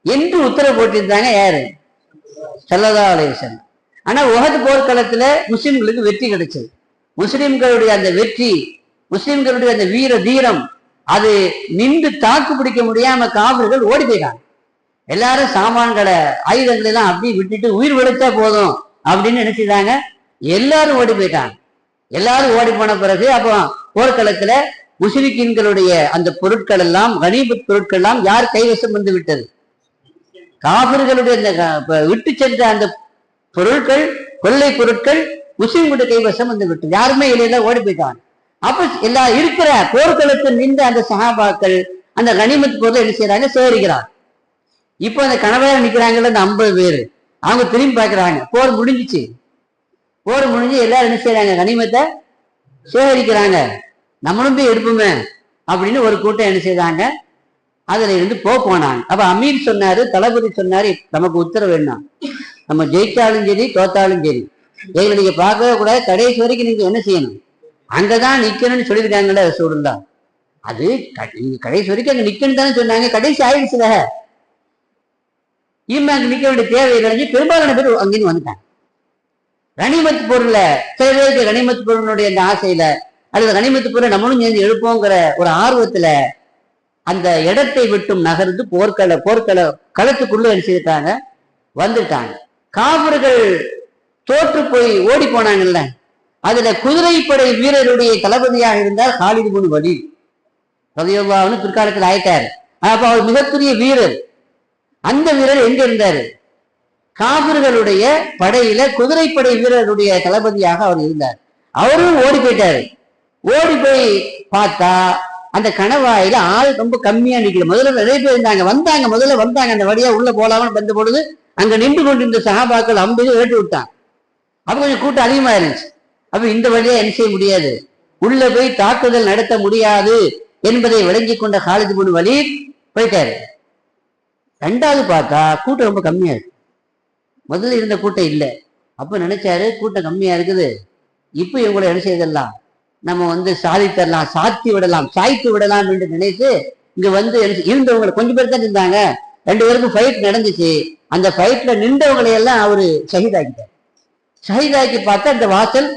என்று உத்தரவு போட்டிருந்தாங்க. யாரு? ஸல்லல்லாஹு அலைஹி வஸல்லம். ஆனா உஹது போர்க்களத்துல முஸ்லிம்களுக்கு வெற்றி கிடைச்சது. முஸ்லிம்களுடைய அந்த வெற்றி, முஸ்லிம்களுடைய அந்த வீர தீரம், அது நின்று தாக்கு பிடிக்க முடியாம காவிர்கள் ஓடி போயிட்டாங்க. எல்லாரும் சாமான்களை, ஆயுதங்களை எல்லாம் அப்படியே விட்டுட்டு உயிர் விளைச்சா போதும் அப்படின்னு நினைச்சிட்டாங்க. எல்லாரும் ஓடி போயிட்டாங்க. எல்லாரும் ஓடி போன பிறகு அப்போ போர்க்களத்துல முஸ்லிம்களுடைய அந்த பொருட்கள் எல்லாம் கனிமத் பொருட்கள் எல்லாம் யார் கைவசம் வந்து விட்டது? காபிர்களுடைய விட்டு சென்ற அந்த பொருட்கள், கொள்ளை பொருட்கள் முஸ்லிம்களுடைய கைவசம் வந்து விட்டது. யாருமே இல்லையில ஓடி போயிட்டாங்க. அப்ப எல்லா இருக்கிற போர்க்களத்தில் நின்ற அந்த சஹாபாக்கள் அந்த கனிமத் பொருளை என்ன செய்யறாங்க? சேகரிக்கிறாங்க. இப்ப அந்த கணவன் நிக்கிறாங்கல்ல அந்த 50 பேர், அவங்க திரும்பி பார்க்கிறாங்க. போர் முடிஞ்சிச்சு. போர் முடிஞ்சு எல்லாரும் என்ன செய்யறாங்க? கனிமத்தை சேகரிக்கிறாங்க. நம்மளும் போய் எடுப்போமே அப்படின்னு ஒரு கூட்டம் என்ன செய்தாங்க? அதுல இருந்து போனாங்க. அப்ப அமீர் சொன்னாரு, தளபதி சொன்னாரு, நமக்கு உத்தரவு வேணும், நம்ம ஜெயிச்சாலும் சரி தோத்தாலும் சரி எங்களை நீங்க பார்க்கவே கூடாது, கடைசி வரைக்கும் நீங்க என்ன செய்யணும்? அங்கதான் நிக்கணும்னு சொல்லியிருக்காங்கல்ல ரசூலுல்லாஹ். அது கடைசி வரைக்கும் அங்க நிக்கணும் தானே சொன்னாங்க. கடைசி ஆயிடுச்சுல, இவங்க அங்க நிக்க வேண்டிய தேவை பெரும்பாலான பேர் அங்கிருந்து வந்துட்டாங்க. கனிமத்து பொருள்ல சில பேருக்கு கனிமத்து பொருளுடைய அந்த ஆசையில அல்லது கனிமத்து பொருளை நம்மளும் சேர்ந்து எழுப்போங்கிற ஒரு ஆர்வத்துல அந்த இடத்தை விட்டும் நகர்ந்து போர்க்கள களத்துக்குள்ள என்ன செய்துட்டாங்க? வந்துட்டாங்க. காபிர்கள் தோற்று போய் ஓடி போனாங்கல்ல, அதுல குதிரைப்படை வீரருடைய தளபதியாக இருந்தால் காலித் இப்னு வலீத் ரலியல்லாஹு அன்ஹு பிற்காலத்தில் ஆயிட்டாரு. அப்ப அவர் மிகப்பெரிய வீரர். அந்த வீரர் எங்க இருந்தாரு? காபிர்களுடைய படையில குதிரைப்படை வீரருடைய தளபதியாக அவர் இருந்தார். அவரும் ஓடி போயிட்டாரு. ஓடி போய் பார்த்தா அந்த கணவாயில ஆள் ரொம்ப கம்மியா நிக்கல. முதல்ல நிறைய பேர் இருந்தாங்க, முதல்ல வந்தாங்க அந்த வழியா உள்ள போலாமன்னு வந்த பொழுது அங்க நின்று கொண்டிருந்த சஹாபாக்கள் 50 ஏற்றி விட்டாங்க. அப்ப கொஞ்சம் கூட்டம் அதிகமா இருந்துச்சு. அப்ப இந்த வழியா என்ன செய்ய முடியாது, உள்ள போய் தாக்குதல் நடத்த முடியாது என்பதை விளங்கி கொண்ட காலித் இப்னு வலீத் போயிட்டாரு. ரெண்டாவது பார்த்தா கூட்டம் ரொம்ப கம்மியா இருக்கு. முதல்ல இருந்த கூட்டம் இல்லை. அப்ப நினைச்சாரு கூட்டம் கம்மியா இருக்குது, இப்ப இவங்களை என்ன செய்தரலாம், நம்ம சாதித்தரலாம், சாய்த்து விடலாம் என்று நினைத்து இங்க இருந்தவங்களை கொஞ்சம் பேர் தான் இருந்தாங்க. 2 பேருக்கும் ஃபைட் நடந்துச்சு. அந்த ஃபைட்ல நின்றவங்களை எல்லாம் அவரு ஷஹீதாக்கிட்டார். ஷஹீதாக்கி பார்த்தா இந்த வாசல்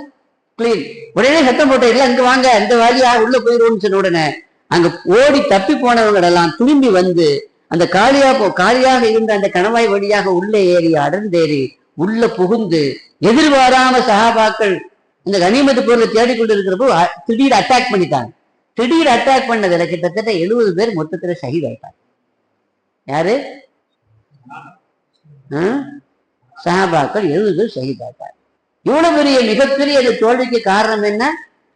கிளீன். உடனே சத்தம் போட்டீங்களா, இங்க வாங்க, இந்த வழியா உள்ள போயிடுவோம்னு சொன்ன உடனே அங்க ஓடி தப்பி போனவங்க எல்லாம் திரும்பி வந்து அந்த காலியாக இருந்த அந்த கணவாய் வழியாக உள்ளே ஏறி அடர்ந்தேறி உள்ள புகுந்து எதிர்பாராம சஹாபாக்கள் இந்த கனிமத்து பொருளை தேடிக்கொண்டு இருக்கிறப்போ திடீர் அட்டாக் பண்ணிட்டாங்க. திடீர் அட்டாக் பண்ணதுல கிட்டத்தட்ட 70 பேர் மொத்தத்துல ஷஹீத் ஆயிட்டாங்க. யாரு? சஹாபாக்கள் 70 பேர் ஷஹீத் ஆயிட்டாங்க. இவ்வளவு பெரிய மிகப்பெரிய அந்த தோல்விக்கு காரணம் என்ன?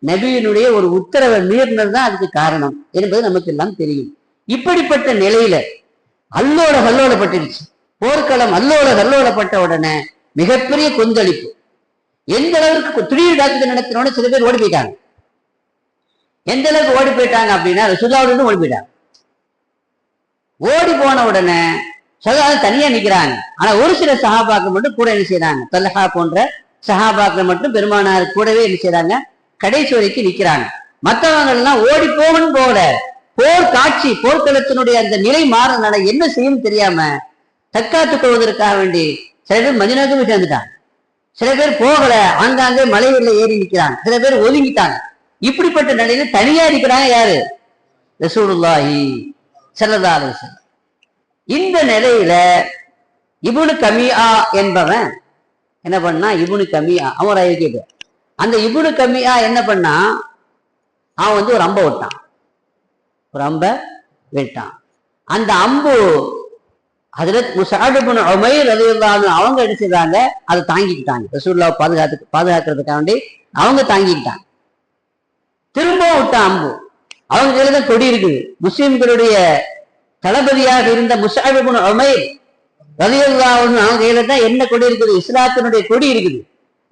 நபியினுடைய ஒரு உத்தரவை மீறினது தான் அதுக்கு காரணம் என்பது நமக்கு எல்லாம் தெரியும். இப்படிப்பட்ட நிலையில அல்லோலப்பட்டுருச்சு. போர்க்களம் அல்லோலப்பட்ட உடனே மிகப்பெரிய கொந்தளிப்பு. எந்த அளவுக்கு திடீர் தாக்குதல் நடத்தினோட சில பேர் ஓடி போயிட்டாங்க. எந்த அளவுக்கு ஓடி போயிட்டாங்க அப்படின்னா ரசூலுல்லாஹ் ஓடி போயிட்டாங்க. ஓடி போன உடனே சகாபாக்கள் தனியா நிக்கிறாங்க. ஆனா ஒரு சில சஹாபாக்கள் மட்டும் கூட என்ன செய்யறாங்க? தல்ஹா போன்ற சஹாபாக்கள் மட்டும் பெருமானார் கூடவே என்ன செய்யறாங்க? கடைசி வரைக்கும் நிக்கிறாங்க. மற்றவங்க எல்லாம் ஓடி போகணும் போகல. போர்க்களத்தினுடைய அந்த நிலை மாறனால என்ன செய்யும் தெரியாம தற்காத்துக் கொள்வதற்காக வேண்டி சில பேர் மதீனாவுக்கு போய் சேர்ந்துட்டாங்க. சில பேர் போகல, ஆங்காங்கே மலைகளில் ஏறி நிற்கிறாங்க. சில பேர் ஒதுங்கிட்டாங்க. இப்படிப்பட்ட நிலையில தனியா இருக்கிறாங்க யாரு? ரசூலுல்லாஹி ஸல்லல்லாஹு அலைஹி வஸல்லம். இந்த நிலையில இப்னு கமியா என்பவன் என்ன பண்ணா? இப்னு கமியா அவன் கேட்டு அந்த இப்னு கமியா என்ன பண்ணா? அவன் ஒரு அம்பை விட்டான். ஒரு அம்பை விட்டான். அந்த அம்பு ஹஜ்ரத் முஸஅப் இப்னு உமைர் ரலியல்லாஹு அன்ஹு அவங்க என்ன செய்றாங்க? அதை தாங்கிக்கிட்டாங்க. ரசூலுல்லாஹ் பாதுகாக்கிறதுக்காக வேண்டி அவங்க தாங்கிக்கிட்டாங்க. திரும்பவும் விட்டான் அம்பு. அவங்க கையில தான் கொடி இருக்குது. முஸ்லிம்களுடைய தளபதியாக இருந்த முஸஅப் இப்னு உமைர் ரலியல்லாஹு அன்ஹு அவங்க கையில தான் என்ன கொடி இருக்குது? இஸ்லாத்தினுடைய கொடி இருக்குது.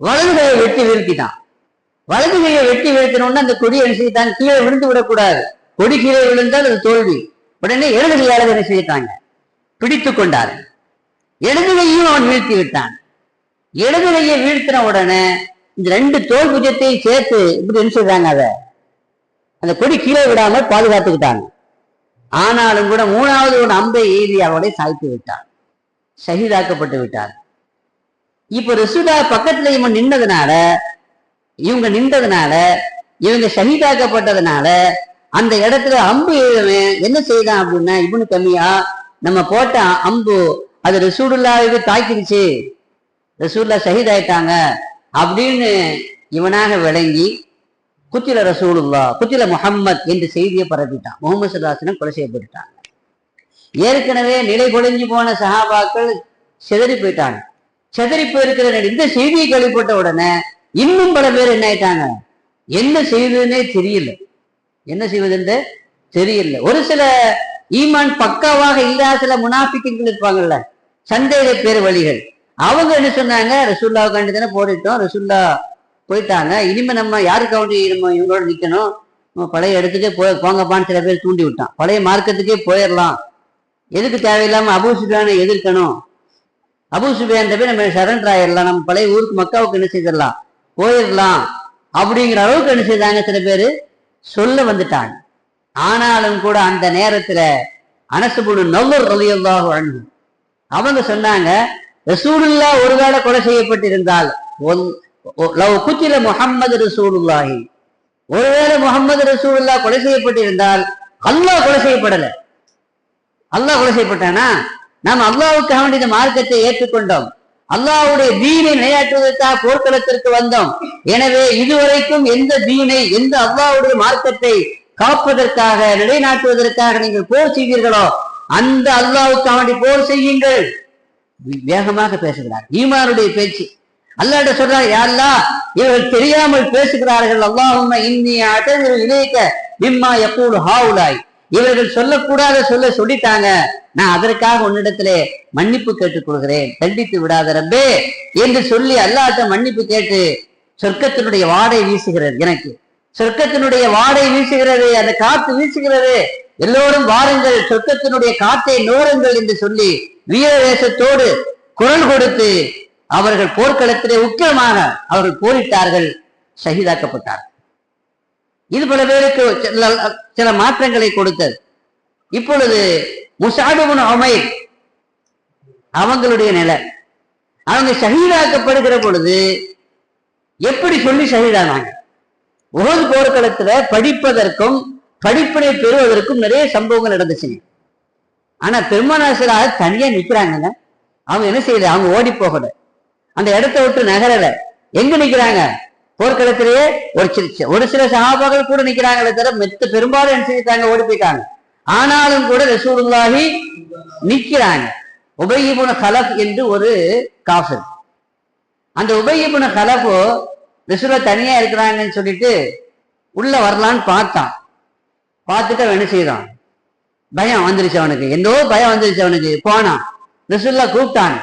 வலது கையை வெட்டி வீழ்த்திட்டான். வலது கையை வெட்டி வீழ்த்தினோன்னா அந்த கொடி என்ன செய்தாங்க? கீழே விழுந்து விடக்கூடாது. கொடி கீழே விழுந்தால் அது தோல்வி. உடனே இடது கையாளர் என்ன செய்தாங்க? பிடித்து கொண்டாரு. இடது கையும் அவன் வீழ்த்தி விட்டான். இடது கையை வீழ்த்தின உடனே இந்த 2 தோல் புஜத்தையும் சேர்த்து இப்படி என்ன செய்தாங்க? அந்த கொடி கீழே விடாமல் பாதுகாத்துக்கிட்டாங்க. ஆனாலும் கூட 3வது ஒரு அம்பை ஏறி அவளை சாய்த்து விட்டார். ஷஹீதாக்கப்பட்டு விட்டார். இப்ப ரசூலா பக்கத்துல இவங்க நின்றதுனால இவங்க ஷஹீதாக்கப்பட்டதுனால அந்த இடத்துல அம்பு என்ன செய்தான் அப்படின்னா, இப்னு கமியா நம்ம போட்ட அம்பு அது ரசூலுல்லாஹ்வை தாக்கிடுச்சு, ரசூலுல்லாஹ் ஷஹீத் ஆயிட்டாங்க அப்படின்னு இவனாக விளங்கி குத்தில ரசூலுல்லா குத்தில முஹம்மத் என்று செய்தியை பரப்பிட்டான். முகமது ஸல்லல்லாஹு கொலை செய்யப்பட்டுட்டாங்க. ஏற்கனவே நிலை கொலைஞ்சு போன சஹாபாக்கள் சிதறி போயிட்டாங்க. சிதறி போயிருக்கிற இந்த செய்தியை கேள்விப்பட்ட உடனே இன்னும் பல பேர் என்ன ஆயிட்டாங்க, என்ன செய்வதுன்னே தெரியல, என்ன செய்வதுன்னு தெரியல. ஒரு சில ஈமான் பக்காவாக இல்லாத சில முனாஃபிக்குகள் இருப்பாங்கல்ல, சந்தேக பேர் வழிகள், அவங்க என்ன சொன்னாங்க, ரசூலுல்லாஹ்வுக்காண்டி தானே போரிட்டோம், ரசூலுல்லா போயிட்டாங்க, இனிமே நம்ம யாருக்காண்டி நம்ம இவங்களோட நிக்கணும், நம்ம பழைய இடத்துக்கே போங்கப்பான்னு சில பேர் தூண்டி விட்டான். பழைய மார்க்கத்துக்கே போயிடலாம், எதுக்கு தேவையில்லாம அபூ சுஃபியானை எதிர்க்கணும், அபூ சுஃபியான் போய் நம்ம சரண்டர் ஆயிடலாம், நம்ம பழைய ஊருக்கு மக்காவுக்கு என்ன செய்திடலாம், போயிடலாம் அப்படிங்கிற அளவுக்கு என்ன செய்தாங்க, சில பேர் சொல்ல வந்துட்டாங்க. ஆனாலும் கூட அந்த நேரத்துல அனஸ் இப்னு நவ்வர் ரலியல்லாஹு அன்ஹு அவங்க சொன்னாங்க, ரசூலுல்லாஹ் ஒருவேளை கொலை செய்யப்பட்டிருந்தால், லவ் குத்தில முஹம்மது ரசூலுல்லாஹி, ஒருவேளை முஹம்மது ரசூலுல்லாஹ் கொலை செய்யப்பட்டிருந்தால் அல்லாஹ் கொலை செய்யப்படல, அல்லாஹ் கொலை செய்யப்பட்டானா, நாம் அல்லாஹ்வுக்காக வேண்டிய இந்த மார்க்கத்தை ஏற்றுக்கொண்டோம், அல்லாஹ்வுடைய தீனை நிலையாற்றுவதற்காக போர்க்களத்திற்கு வந்தோம். எனவே இதுவரைக்கும் எந்த தீனை, எந்த அல்லாஹ்வுடைய மார்க்கத்தை காப்பதற்காக நிலைநாட்டுவதற்காக நீங்கள் போர் செய்வீர்களோ அந்த அல்லாஹ்வுக்காக வேண்டி போர் செய்யுங்கள். வேகமாக பேசுகிறார், ஈமானுடைய பேச்சு. அல்லாஹ்ட்ட சொல்றார், யா அல்லாஹ் இவர்கள் தெரியாமல் பேசுகிறார்கள், அல்லாஹும்ம இன்னி அஅதஸிரு இலைக மிம்மா யகூலு ஹாஉலாய், இவர்கள் சொல்லக்கூடாத சொல்லிட்டாங்க, நான் அதற்காக உன்னிடத்திலே மன்னிப்பு கேட்டுக் கொள்கிறேன், தண்டித்து விடாத ரப்பே என்று சொல்லி அல்லாஹ்ட்ட மன்னிப்பு கேட்டு சொர்க்கத்தினுடைய வாடை வீசுகிறது, எனக்கு சொர்க்கத்தினுடைய வாடை வீசுகிறது, அந்த காற்று வீசுகிறது, எல்லோரும் வாருங்கள் சொர்க்கத்தினுடைய காற்றை நோருங்கள் என்று சொல்லி வீரவேசத்தோடு குரல் கொடுத்து அவர்கள் போர்க்களத்திலே உக்கிரமாக அவர்கள் போரிட்டார்கள், ஷஹீதாக்கப்பட்டார்கள். இது பல பேருக்கு சில மாற்றங்களை கொடுத்தது. இப்பொழுது முஸஅப் இப்னு உமைர் அவங்களுடைய நிலை, அவங்க ஷஹீதாக்கப்படுகிற பொழுது எப்படி சொல்லி ஷஹீதானாங்க, உஹது போர்க்களத்துல படிப்பதற்கும் படிப்பினை பெறுவதற்கும் நிறைய சம்பவங்கள் நடந்துச்சுங்க. ஆனா பெருமானார் தனியா நிக்கிறாங்க, அவங்க என்ன செய்யல, அவங்க ஓடி போகல, அந்த இடத்தை விட்டு நகரல, எங்க நிக்கிறாங்க, போர்க்களத்திலேயே ஒரு சில சஹாபாக்கள் கூட நிக்கிறாங்களே தவிர பெரும்பாலும் என்ன செஞ்சுட்டாங்க, ஓடி போயிட்டாங்க. ஆனாலும் கூட ரசூலுல்லாஹி நிக்கிறாங்க. உபய் இப்னு கலஃப் என்று ஒரு காஃபிர், அந்த உபய் இப்னு கலஃப் ரசூலுல்லாஹ் தனியா இருக்கிறாங்கன்னு சொல்லிட்டு உள்ள வரலான்னு பார்த்தான். பார்த்துட்டு அவன் என்ன செய்யறான், பயம் வந்துருச்சு அவனுக்கு, எந்தோ பயம் வந்துருச்சு அவனுக்கு. போனான், ரசூலுல்லாஹ் கூப்பிட்டான்.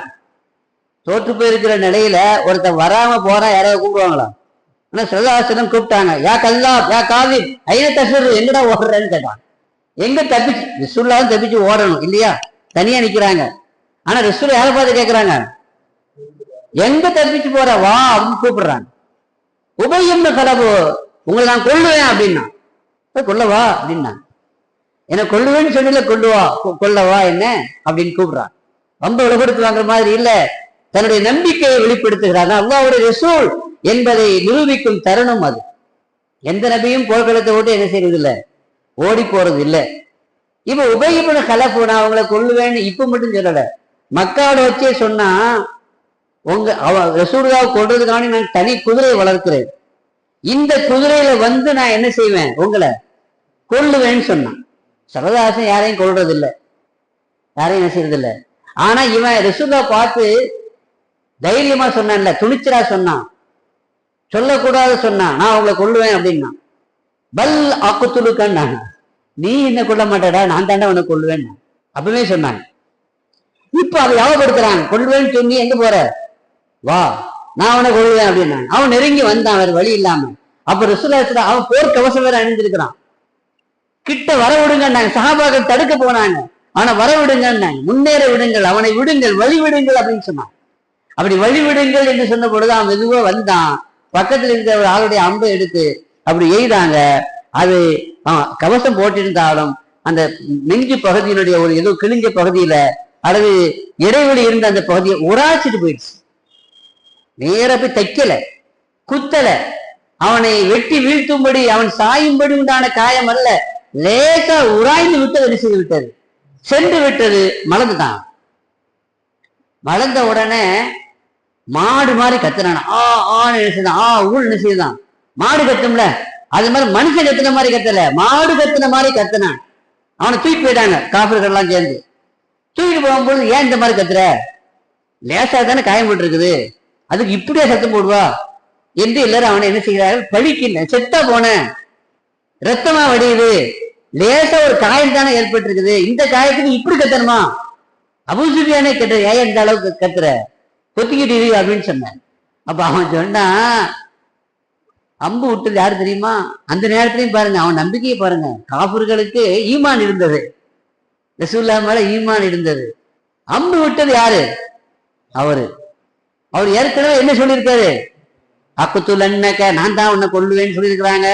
தோற்று போயிருக்கிற நிலையில ஒருத்தன் வராம போறா, யாராவது கூப்பிடுவாங்களா, ஆனா ஸல்லல்லாஹு கூப்பிட்டாங்க, யா கல்லாப் யா காலிப் ஐன தஸ்ரு, எங்கடா ஓடுறேன்னு கேட்டான். எங்க தப்பிச்சு, ரசூலுல்லாஹ் தப்பிச்சு ஓடணும் இல்லையா, தனியா நிக்கிறாங்க. ஆனா ரசூல் யாரை பார்த்து கேட்கிறாங்க, எங்க தப்பிச்சு போற, வா அப்படின்னு கூப்பிடுறாங்க. உபய் இப்னு கலஃப், உங்களை நான் கொல்லுவேன் அப்படின்னா, கொல்லவா அப்படின்னா, என்ன கொல்லுவேன்னு சொன்னல, கொல்லுவா கொல்லவா என்ன அப்படின்னு கூப்பிடுறான். ரொம்ப விலகெடுத்து வாங்குற மாதிரி இல்ல, தன்னுடைய நம்பிக்கையை வெளிப்படுத்துகிறார், அல்லாஹ்வுடைய ரசூல் என்பதை நிரூபிக்கும் தருணம் அது. எந்த நபியும் போர்க்களத்தை விட்டு என்ன செய்யறது இல்லை, ஓடி போறது இல்லை. இப்ப உபய் இப்னு கலஃப், நான் அவங்களை கொல்லுவேன்னு இப்ப மட்டும் சொல்லல, மக்காவோட வச்சே சொன்னா, ரசூலுல்லாஹ் கொல்றதுக்கான நான் தனி குதிரையை வளர்க்கிறேன், இந்த குதிரையில வந்து நான் என்ன செய்வேன், உங்களை கொல்லுவேன்னு சொன்னான். ஸல்லல்லாஹு யாரையும் கொல்றது இல்லை, யாரையும் என்ன செய்யறது இல்லை. ஆனா இவன் ரசூலுல்லாஹ் பார்த்து தைரியமா சொன்னான்ல, துணிச்சலா சொன்னான், சொல்லக்கூடாது சொன்னான், நான் உங்களை கொல்லுவேன் அப்படின்னா. பல் அக்குத்துலுக்கன்னா, நீ என்ன கொல்ல மாட்டடா, நான் தாண்டா உன்னை கொல்லுவேன் அப்பவே சொன்னாங்க. இப்ப அதை யாவப்படுத்துறாங்க, கொல்லுவேன்னு சொல்லி எங்க போற, வா நான் அவனை கொள்வேன் அப்படின்னா. அவன் நெருங்கி வந்தான் வேற வழி இல்லாம. அப்ப ரசூலுல்லாஹ் அவன் போர் கவசம் வேற அணிந்திருக்கிறான், கிட்ட வர விடுங்க, சஹாபாக்கள் தடுக்க போனாங்க, அவனை வர விடுங்க, முன்னேற விடுங்கள், அவனை விடுங்கள், வழி விடுங்கள் அப்படின்னு சொன்னான். அப்படி வழி விடுங்கள் என்று சொன்ன பொழுது அவன் மெதுவா வந்தான், பக்கத்துல இருந்த ஒரு ஆளுடைய அம்பை எடுத்து அப்படி எய்தாங்க. அது கவசம் போட்டிருந்தாலும் அந்த நெஞ்சு பகுதியினுடைய ஒரு ஏதோ கிழிஞ்ச பகுதியில அல்லது இடைவெளி இருந்த அந்த பகுதியை உராய்ச்சிட்டு போயிடுச்சு. நேர போய் தைக்கல, குத்தல, அவனை வெட்டி வீழ்த்தும்படி அவன் சாயும்படி உண்டான காயம் அல்ல, லேசா உராய்ந்து விட்டது, என்ன செய்து விட்டது, சென்று விட்டது, மலர்ந்துட்டான். மலர்ந்த உடனே மாடு மாதிரி கத்துனான், ஆ ஆன்னு என்ன செய்தான், ஆ ஊழ் என்ன செய்தான், மாடு கத்தும்ல அது மாதிரி மனுஷன் கத்துன மாதிரி கத்தல, மாடு கத்துன மாதிரி கத்துனான். அவனை தூக்கி போயிட்டாங்க காஃபிர்கள் எல்லாம் சேர்ந்து. தூக்கிட்டு போகும்போது ஏன் இந்த மாதிரி கத்துற, லேசா தானே காயம் போட்டு இருக்குது, அதுக்கு இப்படியே சத்தம் போடுவா என்று எல்லாரும் அவனை என்ன செய்கிறார்கள், பழிக்கின்ற. செத்தா போன ரத்தமா வடியுது, லேசா ஒரு காயம் தானே ஏற்பட்டு இருக்குது, இந்த காயத்துக்கு இப்படி கத்தணுமா, அபூ சுஃபியானே கத்துற, ஏன் இந்த அளவுக்கு கத்துற, கொத்திக்கிட்டு இரு அப்படின்னு சொன்னான். அப்ப அவன் சொன்னா, அம்பு விட்டது யாரு தெரியுமா, அந்த நேரத்திலையும் பாருங்க அவன் நம்பிக்கையை பாருங்க, காஃபிர்களுக்கு ஈமான் இருந்தது, ரசூலுல்லாஹ் மேல ஈமான் இருந்தது. அம்பு விட்டது யாரு, அவரு. அவர் ஏற்கனவே என்ன சொல்லியிருக்காரு, அக்குத்துலன்னக, நான் தான் உன்னை கொல்லுவேன்னு சொல்லியிருக்கிறாங்க.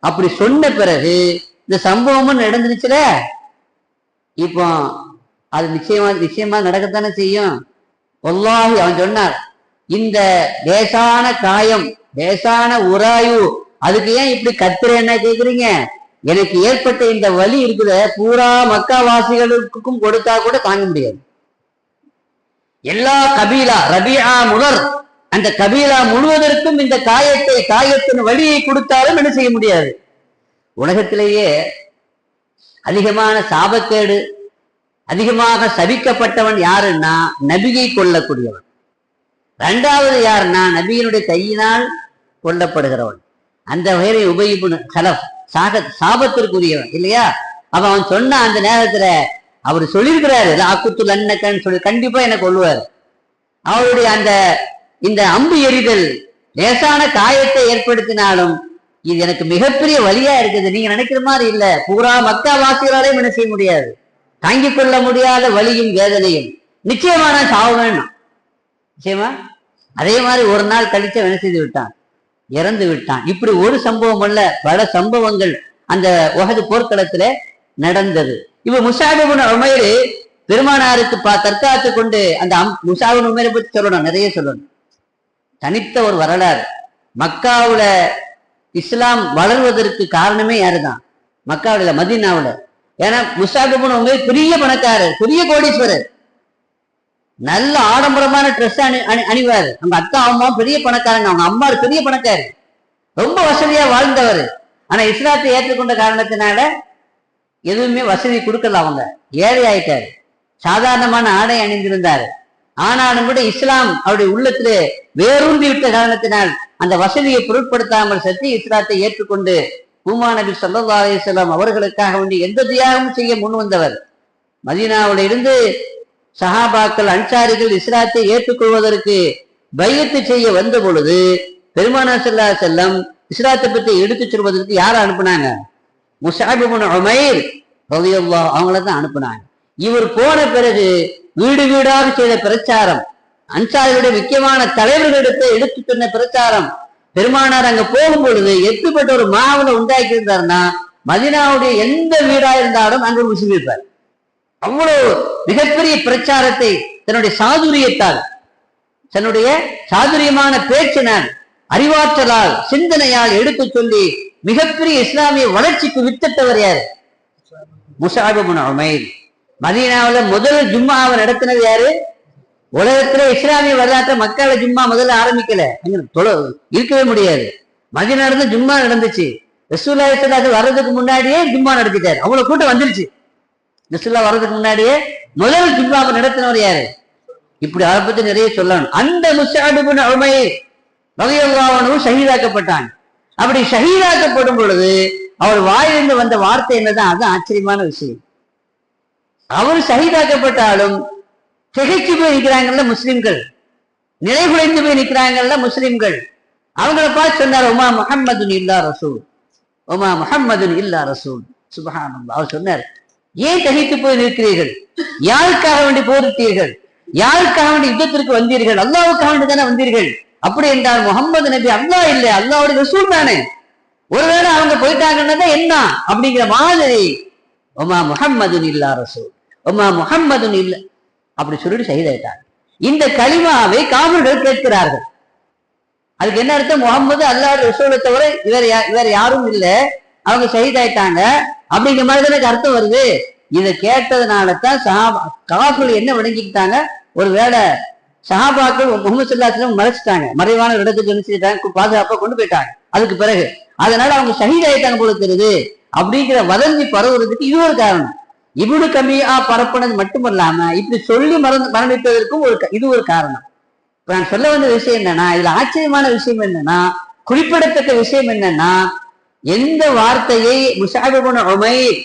அப்படி சொன்ன பிறகு இந்த சம்பவமும் நடந்துருச்சுல, இப்போ அது நிச்சயமா நடக்கத்தானே செய்யும். வல்லாஹி அவன் சொன்னார், இந்த லேசான காயம், லேசான உராயு, அதுக்கு ஏன் இப்படி கத்துறேன்னா கேக்குறீங்க, எனக்கு ஏற்பட்ட இந்த வலி இருக்குத பூரா மக்காவாசிகளுக்கும் கொடுத்தா கூட தாங்க முடியாது. எல்லா கபீலா ரபியா முதல் அந்த கபீலா முழுவதற்கும் இந்த காயத்தின் வலியை கொடுத்தாலும் என்ன செய்ய முடியாது. உலகத்திலேயே அதிகமான சாபக்கேடு, அதிகமாக சபிக்கப்பட்டவன் யாருன்னா நபியை கொல்லக்கூடியவன். இரண்டாவது யாருன்னா நபியினுடைய கையினால் கொல்லப்படுகிறவன். அந்த வகையை உபய் இப்னு கலஃப் சாபத்திற்குரியவன் இல்லையா. அப்ப அவன் சொன்ன அந்த நேரத்துல அவர் சொல்லியிருக்கிறாரு, அக்குத்துல் அன்னக்கன்னு சொல்லி, கண்டிப்பா என்ன கொல்லுவார். அவருடைய இந்த அம்பு எறிதல் லேசான காயத்தை ஏற்படுத்தினாலும் இது எனக்கு மிகப்பெரிய வலியா இருக்குது, நீங்க நினைக்கிற மாதிரி இல்ல, பூரா மக்கா வாசிகளாலையும் என்ன செய்ய முடியாது, தாங்கிக் கொள்ள முடியாத வலியும் வேதனையும். நிச்சயமா நான் சாவ வேணும், நிச்சயமா. அதே மாதிரி ஒரு நாள் கழிச்சு என்ன செய்து விட்டான், இறந்து விட்டான். இப்படி ஒரு சம்பவம் அல்ல, பல சம்பவங்கள் அந்த உஹது போர்க்களத்துல நடந்தது. இப்ப முஸஅப் இப்னு உமைர் பெருமானாருக்கு தற்காத்து கொண்டு அந்த முஸஅப் இப்னு உமைரை பத்தி சொல்லணும், நிறைய சொல்லணும். தனித்த ஒரு வரலாறு. மக்காவுல இஸ்லாம் வளர்வதற்கு காரணமே யாருதான், மக்காவுல மதீனாவுல. ஏன்னா முஸஅப் இப்னு உமைர் பெரிய பணக்காரர், பெரிய கோடீஸ்வரர், நல்ல ஆடம்பரமான ட்ரெஸ் அணிவாரு. அவங்க அக்கா அம்மாவும் பெரிய பணக்காரங்க, அவங்க அம்மா பெரிய பணக்காரு, ரொம்ப வசதியா வாழ்ந்தவர். ஆனா இஸ்லாத்தை ஏற்றுக்கொண்ட காரணத்தினால எதுவுமே வசதி கொடுக்கல, அவங்க ஏழை ஆயிட்டாரு. சாதாரணமான ஆடை அணிந்திருந்தாரு. ஆனாலும் கூட இஸ்லாம் அவருடைய உள்ளத்திலே வேரூன்றி விட்ட காரணத்தினால் அந்த வசதியை பொருட்படுத்தாமல் சற்றி இஸ்லாத்தை ஏற்றுக்கொண்டு பூமா நபி ஸல்லல்லாஹு அலைஹி வஸல்லம் அவர்களுக்காக வேண்டி எந்த தியாகமும் செய்ய முன் வந்தவர். மதீனாவுல இருந்து சஹாபாக்கள் அன்சாரிகள் இஸ்லாத்தை ஏற்றுக்கொள்வதற்கு பையத்து செய்ய வந்த பொழுது பெருமானார் ஸல்லல்லாஹு அலைஹி வஸல்லம் இஸ்லாத்தை பற்றி எடுத்துச் சொல்வதற்கு யாரை அனுப்புனாங்க, முஸஅப் இப்னு உமைர் ரலியல்லாஹு அவங்கள தான் அனுப்புனாங்க. இவர் போன பிறகு வீடு வீடாக செய்த பிரச்சாரம், அன்சாரிகளுடைய முக்கியமான தலைவர்களிடத்தை எடுத்து சொன்ன பிரச்சாரம், பெருமானார் அங்க போகும் பொழுது எப்படிப்பட்ட ஒரு மாவுல உண்டாக்கி இருந்தாருன்னா, மதீனாவுடைய எந்த வீடா இருந்தாலும் அங்க ஒரு முஸ்லிம் இருப்பார். அவ்வளவு மிகப்பெரிய பிரச்சாரத்தை தன்னுடைய சாதுரியத்தால், தன்னுடைய சாதுரியமான பேச்சினால், அறிவாற்றலால், சிந்தனையால் எடுத்து சொல்லி மிகப்பெரிய இஸ்லாமிய வளர்ச்சிக்கு வித்திட்டவர் யாரு, முஸஅப் இப்னு உமைர். மதீனாவுல முதல் ஜும்மாவை நடத்தினது யாரு, உலகத்துல இஸ்லாமிய வரலாற்ற மக்கால ஜும்மா முதல்ல ஆரம்பிக்கல, இருக்கவே முடியாது. மதீனால இருந்து ஜும்மா நடந்துச்சு. ரசூலுல்லாஹி ஸல்லல்லாஹு அலைஹி வஸல்லம் வர்றதுக்கு முன்னாடியே ஜும்மா நடத்திட்டாரு, அவ்வளவு கூட்டம் வந்துருச்சு. ரசூலுல்லாஹ் வர்றதுக்கு முன்னாடியே முதல் ஜும்மாவை நடத்தினவர் யாரு. இப்படி அதை பத்தி நிறைய சொல்லணும். அந்த முஸஅப் இப்னு உமைர் ரலியல்லாஹு அன்ஹு ஷஹீதாக்கப்பட்டான். அப்படி ஷஹீதாக்கப்படும் பொழுது அவர் வாயிலிருந்து வந்த வார்த்தை என்னதான், அது ஆச்சரியமான விஷயம். அவர் ஷஹீதாக்கப்பட்டாலும் திகைச்சு போய் நிற்கிறாங்கல்ல முஸ்லிம்கள், நிலைகுலைந்து போய் நிற்கிறாங்கல்ல முஸ்லிம்கள். அவங்கள பார்த்து சொன்னார், உமா முஹம்மதுன் இல்லா ரசூல், உமா முஹம்மதுன் இல்லா ரசூல். சுப்ஹானல்லாஹ். அவர் சொன்னார், ஏன் திகைத்து போய் நிற்கிறீர்கள், யாருக்காக வேண்டி போரிட்டீர்கள், யாருக்காக வேண்டி யுத்தத்திற்கு வந்தீர்கள், அல்லாஹ்வுக்காக வேண்டி தானே வந்தீர்கள். அப்படி என்றால் முகமது நபி அல்லாஹ் இல்லை, அல்லாஹ்வுடைய ரசூல் தானே, ஒருவேளை அவங்க போயிட்டாங்கன்னா என்ன அப்படிங்கிற மாதிரி, உமா முஹம்மதுன் இல்லா ரசூல், உமா முஹம்மதுன் இல்ல அப்படி சொல்லிட்டு ஷஹீதாயிட்டாங்க. இந்த கலிமாவை காஃபிர்கள் கேட்கிறார்கள். அதுக்கு என்ன அர்த்தம், முகம்மது அல்லாஹ்வுடைய ரசூலை தவிர வேற யாரும் இல்லை, அவங்க ஷஹீதாயிட்டாங்க அப்படிங்கிற மாதிரி தானே அர்த்தம் வருது. இதை கேட்டதுனால தான் காஃபிர்கள் என்ன விளங்கிக்கிட்டாங்க, ஒருவேளை சஹாபாக்கள் முஹம்மது ஸல்லல்லாஹு அலைஹி வஸல்லம் மறைச்சிட்டாங்க, மறைவான இடத்துக்கு நினைச்சுட்டாங்க, பாதுகாப்பா கொண்டு போயிட்டாங்க. அதுக்கு பிறகு. அதனால அவங்க ஷஹீதாயிட்டாங்க போல தெரியுது அப்படிங்கிற வதந்தி பரவுறதுக்கு இது ஒரு காரணம். இப்னு கமியா பரப்புனது மட்டுமல்லாம இப்படி சொல்லி மரணிப்பதற்கும் இது ஒரு காரணம். இப்ப நான் சொல்ல வந்த விஷயம் என்னன்னா, இதுல ஆச்சரியமான விஷயம் என்னன்னா, குறிப்பிடத்தக்க விஷயம் என்னன்னா, எந்த வார்த்தையை முஸஅப் இப்னு உமைர்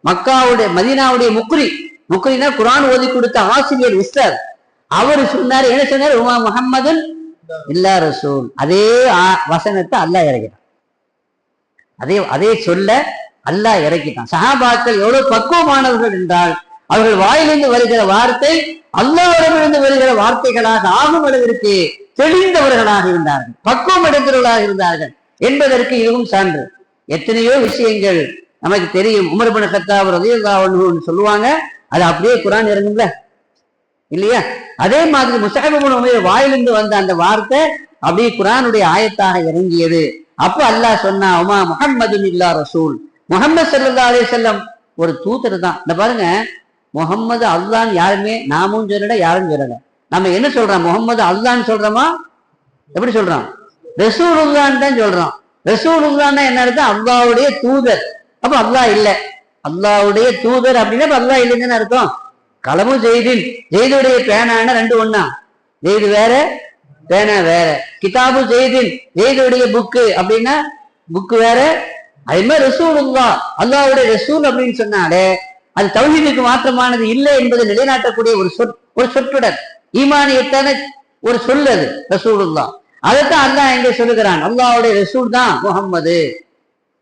மக்காவுடைய மதீனாவுடைய முக்ரினா குர்ஆன் ஓதி கொடுத்த ஆசிரியர் உஸ்தாத் அவர் சொன்னாரு, என்ன சொன்னாரு, உமா முஹம்மதுன் இல்லா ரசூல். அதே வசனத்தை அல்லாஹ் இறக்கிட்டான். அதே சொல்ல அல்லாஹ் இறக்கிட்டான். சஹாபாக்கள் எவ்வளவு பக்குவமானவர்கள் என்றால் அவர்கள் வாயிலிருந்து வருகிற வார்த்தை அல்லாஹ்விடமிருந்து வருகிற வார்த்தைகளாக ஆகும் அளவிற்கு தெளிந்தவர்களாக இருந்தார்கள், பக்குவம் அடைந்தவர்களாக இருந்தார்கள் என்பதற்கு இதுவும் சான்று. எத்தனையோ விஷயங்கள் நமக்கு தெரியும். உமர் இப்னு கத்தாப் ரலியல்லாஹு அன்ஹு சொல்லுவாங்க, அது அப்படியே குர்ஆன் இறங்கும்ல இல்லையா? அதே மாதிரி முஸஅப் இப்னு உமைர் வாயிலிருந்து வந்த அந்த வார்த்தை அப்படியே குர்ஆனுடைய ஆயத்தாக இறங்கியது. அப்ப அல்லாஹ் சொன்னா, உமா முஹம்மதுன் இல்லா ரசூல், முஹம்மது ஸல்லல்லாஹு அலைஹி வஸல்லம் ஒரு தூதர் தான். இந்த பாருங்க, முகம்மது அல்லாஹ்னு யாருமே நாமும் சொல்லல, யாரும் சொல்லல. நம்ம என்ன சொல்றோம், முகம்மது அல்லாஹ்னு சொல்றோமா, எப்படி சொல்றோம், ரசூலுல்லாஹ்னு தான் சொல்றோம். ரசூலுல்லாஹ்னா என்ன அர்த்தம், அல்லாஹ்வுடைய தூதர். அப்ப அல்லாஹ் இல்ல, அல்லாஹ்வுடைய தூதர் அப்படின்னா அல்லாஹ் இல்லைன்னு அர்த்தம். கலமு ஜெய்தின், ஜெய்துடைய பேனான ரெண்டு ஒண்ணா, ஜெய்து வேற பேனா வேற. கிதாபு ஜெய்தின், ஜெய்துடைய புக்கு அப்படின்னா புக்கு வேற. அதே மாதிரி ரசூலுல்லாஹ், அல்லாஹ்வுடைய ரசூல் அப்படின்னு சொன்னாலே அது தௌஹீதுக்கு மாற்றமானது இல்லை என்பதை நிலைநாட்டக்கூடிய ஒரு சொற்றொடர், ஈமானியத்தான ஒரு சொல் அது ரசூலுல்லாஹ். அதைத்தான் அல்லாஹ் எங்க சொல்லுகிறான், அல்லாஹ்வுடைய ரசூல் தான் முஹம்மது.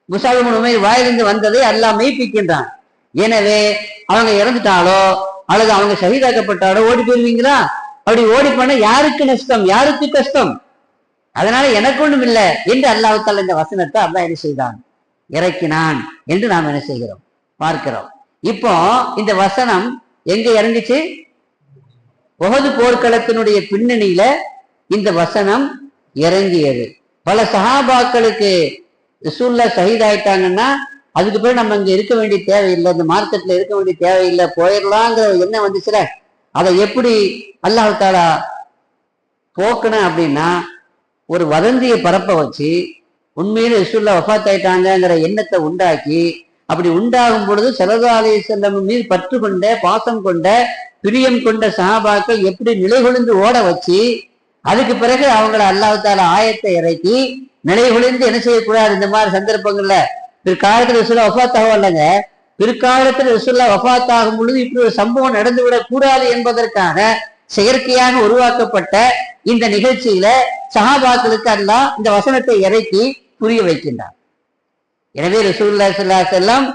முஸஅப் இப்னு உமைர் வாயிலிருந்து வந்ததை அல்லாஹ் மெய்ப்பிக்கின்றான். எனவே அவங்க இறந்துட்டாலோ அல்லது அவங்க ஷஹீதாக்கப்பட்டாலோ ஓடி போயிருவீங்களா? அப்படி ஓடி போனா யாருக்கு நஷ்டம், யாருக்கு கஷ்டம்? அதனால எனக்கு ஒண்ணும் இல்லை என்று அல்லாஹ் தஆலா இந்த வசனத்தை அல்லாஹ் என்ன செய்தான், இறக்கினான் என்று நாம் என்ன செய்கிறோம், பார்க்கிறோம். இப்போ இந்த வசனம் எங்க இறங்கிச்சு? உஹது போர்க்களத்தினுடைய பின்னணியில இந்த வசனம் இறங்கியது. பல சஹாபாக்களுக்கு ரசூலுல்லாஹ் ஷஹீதாயிட்டாங்கன்னா அதுக்கு பிறகு நம்ம இங்க இருக்க வேண்டிய தேவையில்லை, இந்த மார்க்கெட்ல இருக்க வேண்டிய தேவையில்லை, போயிடலாங்கிற எண்ணம் வந்துச்சுல. அதை எப்படி அல்லாஹ் தஆலா போக்குன அப்படின்னா, ஒரு வதந்தியை பரப்ப வச்சு உண்மையில ரசூலுல்லாஹ் வஃபாத் ஆயிட்டாங்கிற எண்ணத்தை உண்டாக்கி, அப்படி உண்டாகும் பொழுது ஸல்லல்லாஹு அலைஹி வஸல்லம் மீது பற்று கொண்ட, பாசம் கொண்ட, பிரியம் கொண்ட சஹாபாக்கள் எப்படி நிலைகுலிந்து ஓட வச்சு, அதுக்கு பிறகு அவங்கள அல்லாஹ் தஆலா ஆயத்தை இறக்கி நிலைகுலிந்து என்ன செய்யக்கூடாது, இந்த மாதிரி சந்தர்ப்பங்கள்ல பிற்காலத்தில் ரசூலுல்லாஹ் வஃபாத் ஆகலங்க, பிற்காலத்தில் ரசூலுல்லாஹ் வஃபாத் ஆகும் பொழுது இப்படி ஒரு சம்பவம் நடந்துவிடக் கூடாது என்பதற்கான செயற்கையாக உருவாக்கப்பட்ட இந்த நிகழ்ச்சியில சஹாபாக்களுக்கு அல்லாஹ் இந்த வசனத்தை இறக்கி புரிய வைக்கின்றார். எனவே ரசூலுல்லாஹி ஸல்லல்லாஹு அலைஹி வஸல்லம்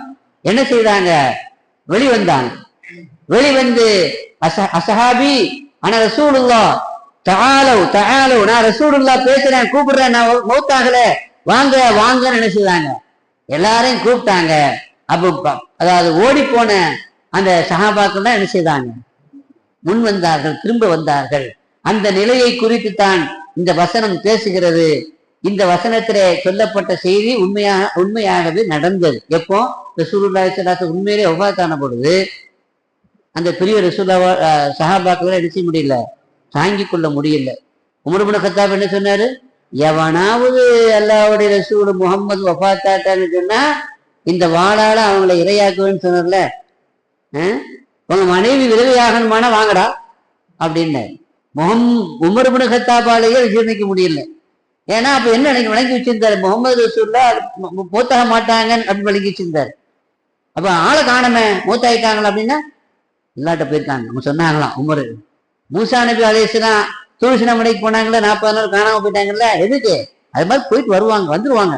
என்ன செய்தாங்க, வெளிவந்து அஸ்ஹாபி அன ரசூலுல்லாஹ் தஆலு நான் ரசூலுல்லாஹ் பேசுறேன், கூப்பிடுறேன், நான் மௌத்தாகல, வாங்க வாங்கன்னு என்ன செய்தாங்க, எல்லாரையும் கூப்பிட்டாங்க. அப்ப அதாவது ஓடி போன அந்த சஹாபாக்கள் தான் என்ன செய்தாங்க, முன் வந்தார்கள், திரும்ப வந்தார்கள். அந்த நிலையை குறித்து தான் இந்த வசனம் பேசுகிறது. இந்த வசனத்திலே சொல்லப்பட்ட செய்தி உண்மையாகவே நடந்தது. எப்போ ரசூலுல்லாஹி ஸல்லல்லாஹு அலைஹி வஸல்லம் உண்மையிலே வஃபாத்தான பொழுது அந்த பெரிய ரசூலுல்லாஹ் சஹாபாக்களை என்ன செய்ய முடியல, தாங்கிக் கொள்ள முடியல. உமர் இப்னு கத்தாப் என்ன சொன்னாரு, எவனாவது அல்லாஹ்வுடைய ரசூல் முஹம்மது வஃபாத்தாட்டான்னு சொன்னா இந்த வாளால அவங்களை இரையாக்குவேன்னு சொன்னார்ல, உங்க மனைவி விதவையாகணுமானா வாங்கடா அப்படின்னு உமர் இப்னு கத்தாபாலேயே ஜீர்ணிக்க முடியல. ஏன்னா அப்ப என்ன விளங்கி வச்சிருந்தாரு, முகமது ரசூலுல்லாஹ் மூத்தாக மாட்டாங்க அப்படின்னு விளங்கி வச்சிருந்தாரு. அப்ப ஆளை காணமே, மூத்தாயிட்டாங்களா அப்படின்னா இல்லாட்ட போயிருக்காங்க அவங்க சொன்னாங்களாம். உமர் மூசா நபி அலைஹிஸ்ஸலாம் துளசின மலைக்கு போனாங்களே, 40 நாள் காணாம போயிட்டாங்கல்ல, எதுக்கு? அது மாதிரி போயிட்டு வருவாங்க, வந்துருவாங்க.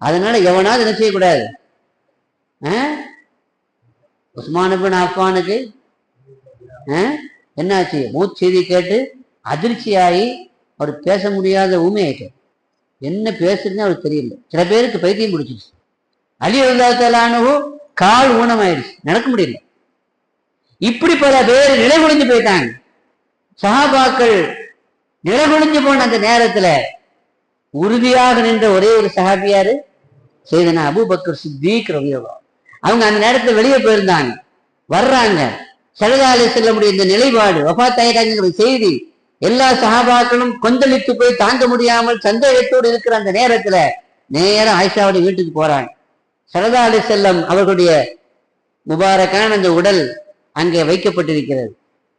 அதனால எவனாவது என்ன செய்யக்கூடாது. உஸ்மான் இப்னு அஃபானுக்கு என்னாச்சு, மூச்சு செய்தி கேட்டு அதிர்ச்சியாகி அவர் பேச முடியாத ஊமையாயிட்டார். என்ன பேசுறதுன்னு அவருக்கு தெரியல. சில பேருக்கு பைத்தியம் பிடிச்சிருச்சு. அலி ரலியல்லாஹு தஆலா அன்ஹு கால் ஊனமாயிடுச்சு, நடக்க முடியல. இப்படி பல பேர் நிலைகுலிஞ்சு போயிட்டாங்க. சஹாபாக்கள் நிலைகுலிஞ்சு போன அந்த நேரத்துல உறுதியாக நின்ற ஒரே ஒரு சஹாபியாரு சையதுனா அபூபக்கர் சித்தீக் ரலியல்லாஹு. அவங்க அந்த நேரத்துல வெளியே போயிருந்தாங்க, வர்றாங்க. ஸல்லல்லாஹு அலைஹி வஸல்லம் இந்த நிலைப்பாடு, வஃபாத் ஆயிட்டாங்கிற செய்தி எல்லா சஹாபாக்களும் கொந்தளித்து போய் தாங்க முடியாமல் சந்தேகத்தோடு இருக்கிற அந்த நேரத்துல நேரம் ஆயிஷாவுடைய வீட்டுக்கு போறாங்க. ஸல்லல்லாஹு அலைஹி வஸல்லம் அவர்களுடைய முபாரக்கான அந்த உடல் அங்கே வைக்கப்பட்டிருக்கிறது.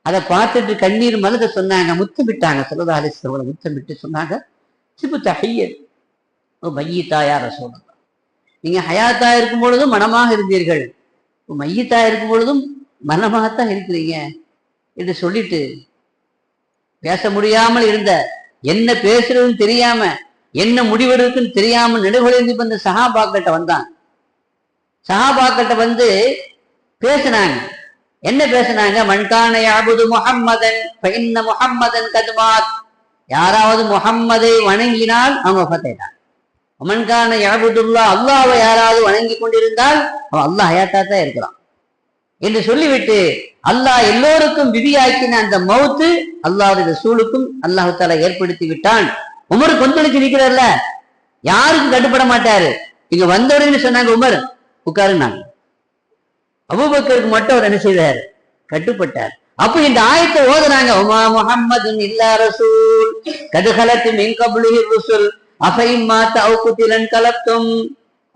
அதை பார்த்துட்டு கண்ணீர் மல்க சொன்னாங்க, முத்தமிட்டாங்க. ஸல்லல்லாஹு அலைஹி வஸல்லம் முத்தமிட்டு சொன்னாங்க, சிபுத்த ஹய்யன் ஓ மையித்தா யா ரசூலல்லாஹ், நீங்க ஹயாத்தா இருக்கும் பொழுதும் மனமாக இருந்தீர்கள், மையத்தா இருக்கும் பொழுதும் மனமாகத்தான் இருக்கிறீங்க என்று சொல்லிட்டு பேச முடியாமல் இருந்த, என்ன பேசுறதுன்னு தெரியாம என்ன முடிவெடுக்குன்னு தெரியாமல் நடுவழிந்து வந்த சஹாபாக்கிட்ட வந்தாங்க. சஹாபாக்கிட்ட வந்து பேசினாங்க. என்ன பேசினாங்க? மன்கான யாபுது முஹம்மதன் ஃபஇன்ன முஹம்மதன் கத்மாத், யாராவது முஹம்மதை வணங்கினால் அவங்க வஃபாத்தாயிட்டாங்க. மன்கான யாபுதுல்லா, அல்லாஹ்வை யாராவது வணங்கி கொண்டிருந்தால் அவன் அல்லாஹ் ஹயாத்தா தான் இருக்கிறான் என்று சொல்லிவிட்டு அல்லாஹ் எல்லோருக்கும் விதியாக்கின அந்த மௌத்து அல்லாஹ்வுடைய ரசூலுக்கும் அல்லாஹ் தஆலா ஏற்படுத்தி விட்டான். உமர் கொந்தளிச்சு நிற்கிறார்ல, யாருக்கும் கட்டுப்பட மாட்டாரு. இங்க வந்தவர்கள் சொன்னாங்க, உமர் உட்காருனாங்க. அபூபக்கருக்கு மட்டும் அவர் என்ன செய்தார்? கட்டுப்பட்டார். அப்ப இந்த ஆயத்தை ஓதுனாங்க, உமா முஹம்மதுன் இல்லா ரசூல் கத் கலத் மின் கப்லிஹி ருசுல் அஃபைன் மாத அவ் குதிலன் கலப்தும்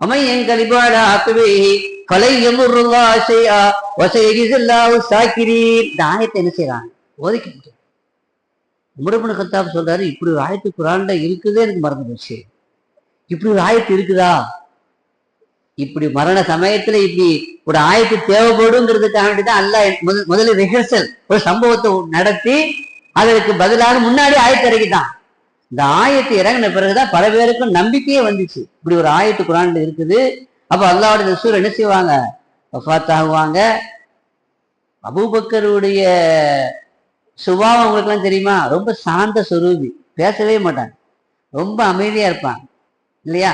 அமை யன்கலிபு அலா அக்பிஹி ஃபலை யதுர்ருல்லாஹ் ஷைஆ வ ஸயஜிஸுல்லாஹு ஷாக்கிரீன். இந்த ஆயத்தை என்ன செய்றாங்க? ஓதிக்கிட்டு உமர் இப்னு கத்தாப் சொல்றாரு, இப்படி ஒரு ஆயத்து குர்ஆன்ல இருக்குதே எனக்கு மறந்து போச்சு. இப்படி ஒரு ஆயத்து இருக்குதா? இப்படி மரண சமயத்துல இப்படி ஒரு ஆயத்து தேவைப்படுங்கிறதுக்காக வேண்டிதான் அல்லாஹ் முதல்ல ரிஹர்சல் ஒரு சம்பவத்தை நடத்தி அதற்கு பதிலாக முன்னாடி ஆயத்து இறக்கிட்டான். இந்த ஆயத்து இறங்கின பிறகுதான் பல பேருக்கும் நம்பிக்கையே வந்துச்சு, இப்படி ஒரு ஆயத்து குர்ஆன்ல இருக்குது. அப்ப அல்லாஹ்வுடைய ரசூல் என்ன செய்வாங்க? வஃபாத் ஆகுவாங்க. அபூபக்கருடைய சுபாவம் உங்களுக்கு எல்லாம் தெரியுமா? ரொம்ப சாந்த சொரூபி, பேசவே மாட்டாங்க, ரொம்ப அமைதியா இருப்பாங்க இல்லையா?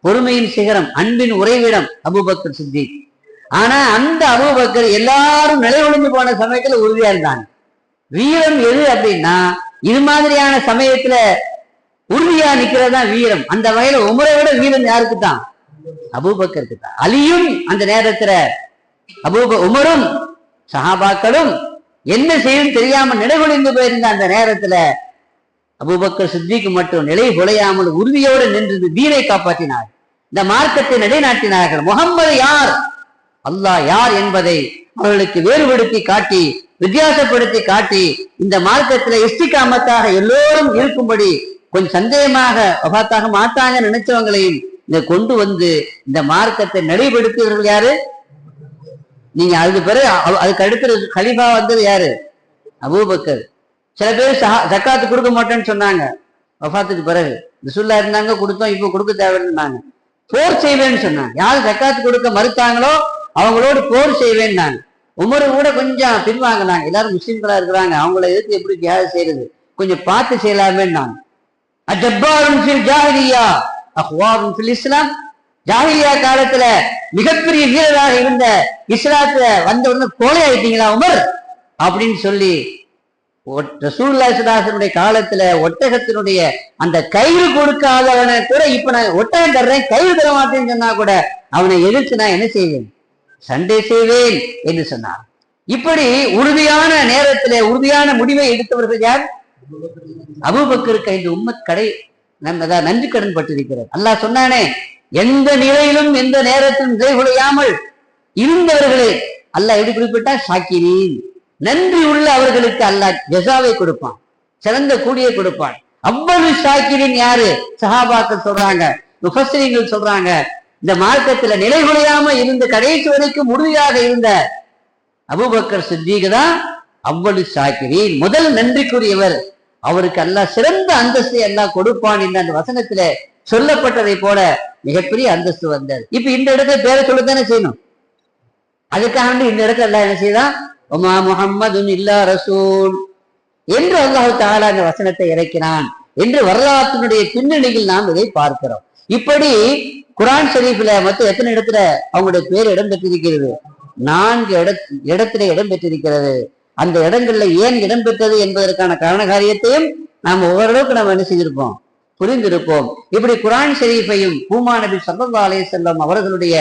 பொறுமையின் சிகரம், அன்பின் உறைவிடம் அபூபக்கர் சித்திக். ஆனா அந்த அபூபக்கர் எல்லாரும் நிலை ஒளிஞ்சு போன சமயத்துல உறுதியா இருந்தாங்க. வீரம் எது அப்படின்னா, இது மாதிரியான சமயத்துல உறுதியா நிக்கிறதா வீரம். அந்த வகையில உமரை விட வீரம் யாருக்கு தான்? அபூபக்கருக்கு தான். அலியும் அந்த நேரத்துல உமரும் சஹாபாக்களும் என்ன செய்யும் தெரியாம நிலைகுலைந்து போயிருந்த அந்த நேரத்துல அபூபக்கர் சித்திக்கு மட்டும் நிலை குலையாமல் உறுதியோடு நின்று தீனை காப்பாற்றினார், இந்த மார்க்கத்தை நிலைநாட்டினார்கள். முகம்மது யார், அல்லாஹ் யார் என்பதை அவர்களுக்கு வேறுபடுத்தி காட்டி, வித்தியாசப்படுத்தி காட்டி, இந்த மார்க்கத்துல இஸ்திகாமத்தாக எல்லோரும் இருக்கும்படி, கொஞ்சம் சந்தேகமாக வஃபாத்தாக மாட்டாங்க நினைச்சவங்களையும் இங்க கொண்டு வந்து இந்த மார்க்கத்தை நடைபெடுத்தியவர்கள் யாரு? நீங்க அதுக்கு பிறகு அதுக்கு அடுத்த கலீஃபா வந்தது யாரு? அபூபக்கர். சில பேர் ஜக்காத்து கொடுக்க மாட்டேன்னு சொன்னாங்க வஃபாத்துக்கு பிறகு. ரசூலுல்லாஹ் இருந்தாங்க, கொடுத்தோம், இப்போ கொடுக்க தேவைன்னாங்க. போர் செய்வேன்னு சொன்னாங்க. யாரு ஜக்காத்து கொடுக்க மறுத்தாங்களோ அவங்களோடு போர் செய்வேன்னாங்க. உமரு கூட கொஞ்சம் பின்வாங்கினாங்க. எல்லாரும் முஸ்லிம்களா இருக்கிறாங்க, அவங்கள எதிர்த்து எப்படி தியாகம் செய்யறது, கொஞ்சம் பார்த்து செய்யலாமேன்னாங்க. அஜப்பாரும் ஃபில் ஜாஹிலியா அஹ்வாரும் ஃபில் இஸ்லாம், ஜாஹிலியா காலத்துல மிகப்பெரிய வீரராக இருந்த இஸ்லாத்துல வந்த உடனே கோலை ஆயிட்டீங்களா உமர் அப்படின்னு சொல்லி ரசூலுல்லாஹி ஸல்லல்லாஹு அலைஹி வஸல்லம் காலத்துல ஒட்டகத்தினுடைய அந்த கயிறு கொடுக்காதவனை கூட இப்ப நான் ஒட்டகம் தர்றேன் கயிறு தர மாட்டேன்னு சொன்னா கூட அவனை எதிர்த்து நான் என்ன செய்வேன்? சண்டை செய்வேன் என்று சொன்னார். இப்படி உறுதியான நேரத்திலே உறுதியான முடிவை எடுத்தவர்கள் யார்? அபூபக்கருக்கு இந்த உம்மத் கடை நன்றி கடன் பட்டிருக்கிறது. அல்லாஹ் சொன்னானே, எந்த நிலையிலும் எந்த நேரத்திலும் நிலைகுலையாமல் இருந்தவர்களே அல்லாஹ் எப்படி குறிப்பிட்டா ஷாக்கிரீன், நன்றி உள்ள அவர்களுக்கு அல்லாஹ் ஜஸாவை கொடுப்பான், சிறந்த கூலியை கொடுப்பான். அவ்வளவு ஷாக்கிரீன் யாரு? சஹாபாக்கள் சொல்றாங்க, முஃபஸ்ஸிரீன்கள் சொல்றாங்க, இந்த மார்க்கத்துல நிலைகுலையாம இருந்த கடைசி வரைக்கும் உறுதியாக இருந்த அபூபக்கர் சித்திக் தான் அவ்வளவு ஷாக்கிரீன், முதல் நன்றிக்குரியவர். அவருக்கு அல்லாஹ் சிறந்த அந்தஸ்தை அல்லாஹ் கொடுப்பான் என்று அந்த வசனத்துல சொல்லப்பட்டதை போல மிகப்பெரிய அந்தஸ்து வந்தது. இப்ப இந்த இடத்துல பேரை சொல்லத்தானே செய்யணும். அதுக்காக இந்த இடத்துல அல்லாஹ் என்ன செய்தான்? உமா முஹம்மதுன் இல்லா ரசூல் என்று அல்லாஹ் தஆலா அந்த வசனத்தை இறக்கினான் என்று வரலாற்றினுடைய பின்னணியில் நாம் இதை பார்க்கிறோம். இப்படி குர்ஆன் ஷரீஃப்ல மொத்தம் எத்தனை இடத்துல அவங்களுடைய பேர் இடம் பெற்றிருக்கிறது? 4 இடத்துல இடம் பெற்றிருக்கிறது. அந்த இடங்கள்ல ஏன் இடம்பெற்றது என்பதற்கான காரண காரியத்தையும் நாம் ஓரளவுக்கு நம்ம என்ன செய்திருப்போம், புரிந்திருப்போம். இப்படி குர்ஆன் ஷரீஃபையும் பூமா நபி ஸல்லல்லாஹு அலைஹி வஸல்லம் அவர்களுடைய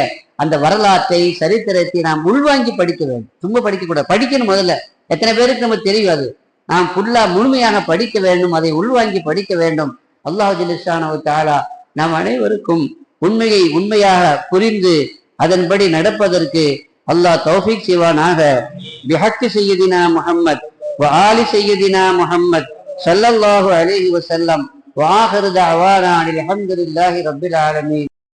அந்த வரலாற்றை சரித்திரத்தை நாம் உள்வாங்கி படிக்க வேண்டும். சும்மா படிக்க கூடாது, படிக்கணும். முதல்ல எத்தனை பேருக்கு நமக்கு தெரியும்? அது நாம் ஃபுல்லா முழுமையாக படிக்க வேண்டும், அதை உள்வாங்கி படிக்க வேண்டும். அல்லாஹ் ஜல்ல ஷானஹு தஆலா நாம் அனைவருக்கும் உண்மையை உண்மையாக புரிந்து அதன்படி நடப்பதற்கு அல்லாஹ் தௌஃபீக் செய்வானாக. பிஹக்கி சய்யிதினா முஹம்மத் வ ஆலி சய்யிதினா முஹம்மத் ஸல்லல்லாஹு அலைஹி வஸல்லம் வ ஆகிரு தஅவானா அல்ஹம்துலில்லாஹி ரப்பில் ஆலமீன்.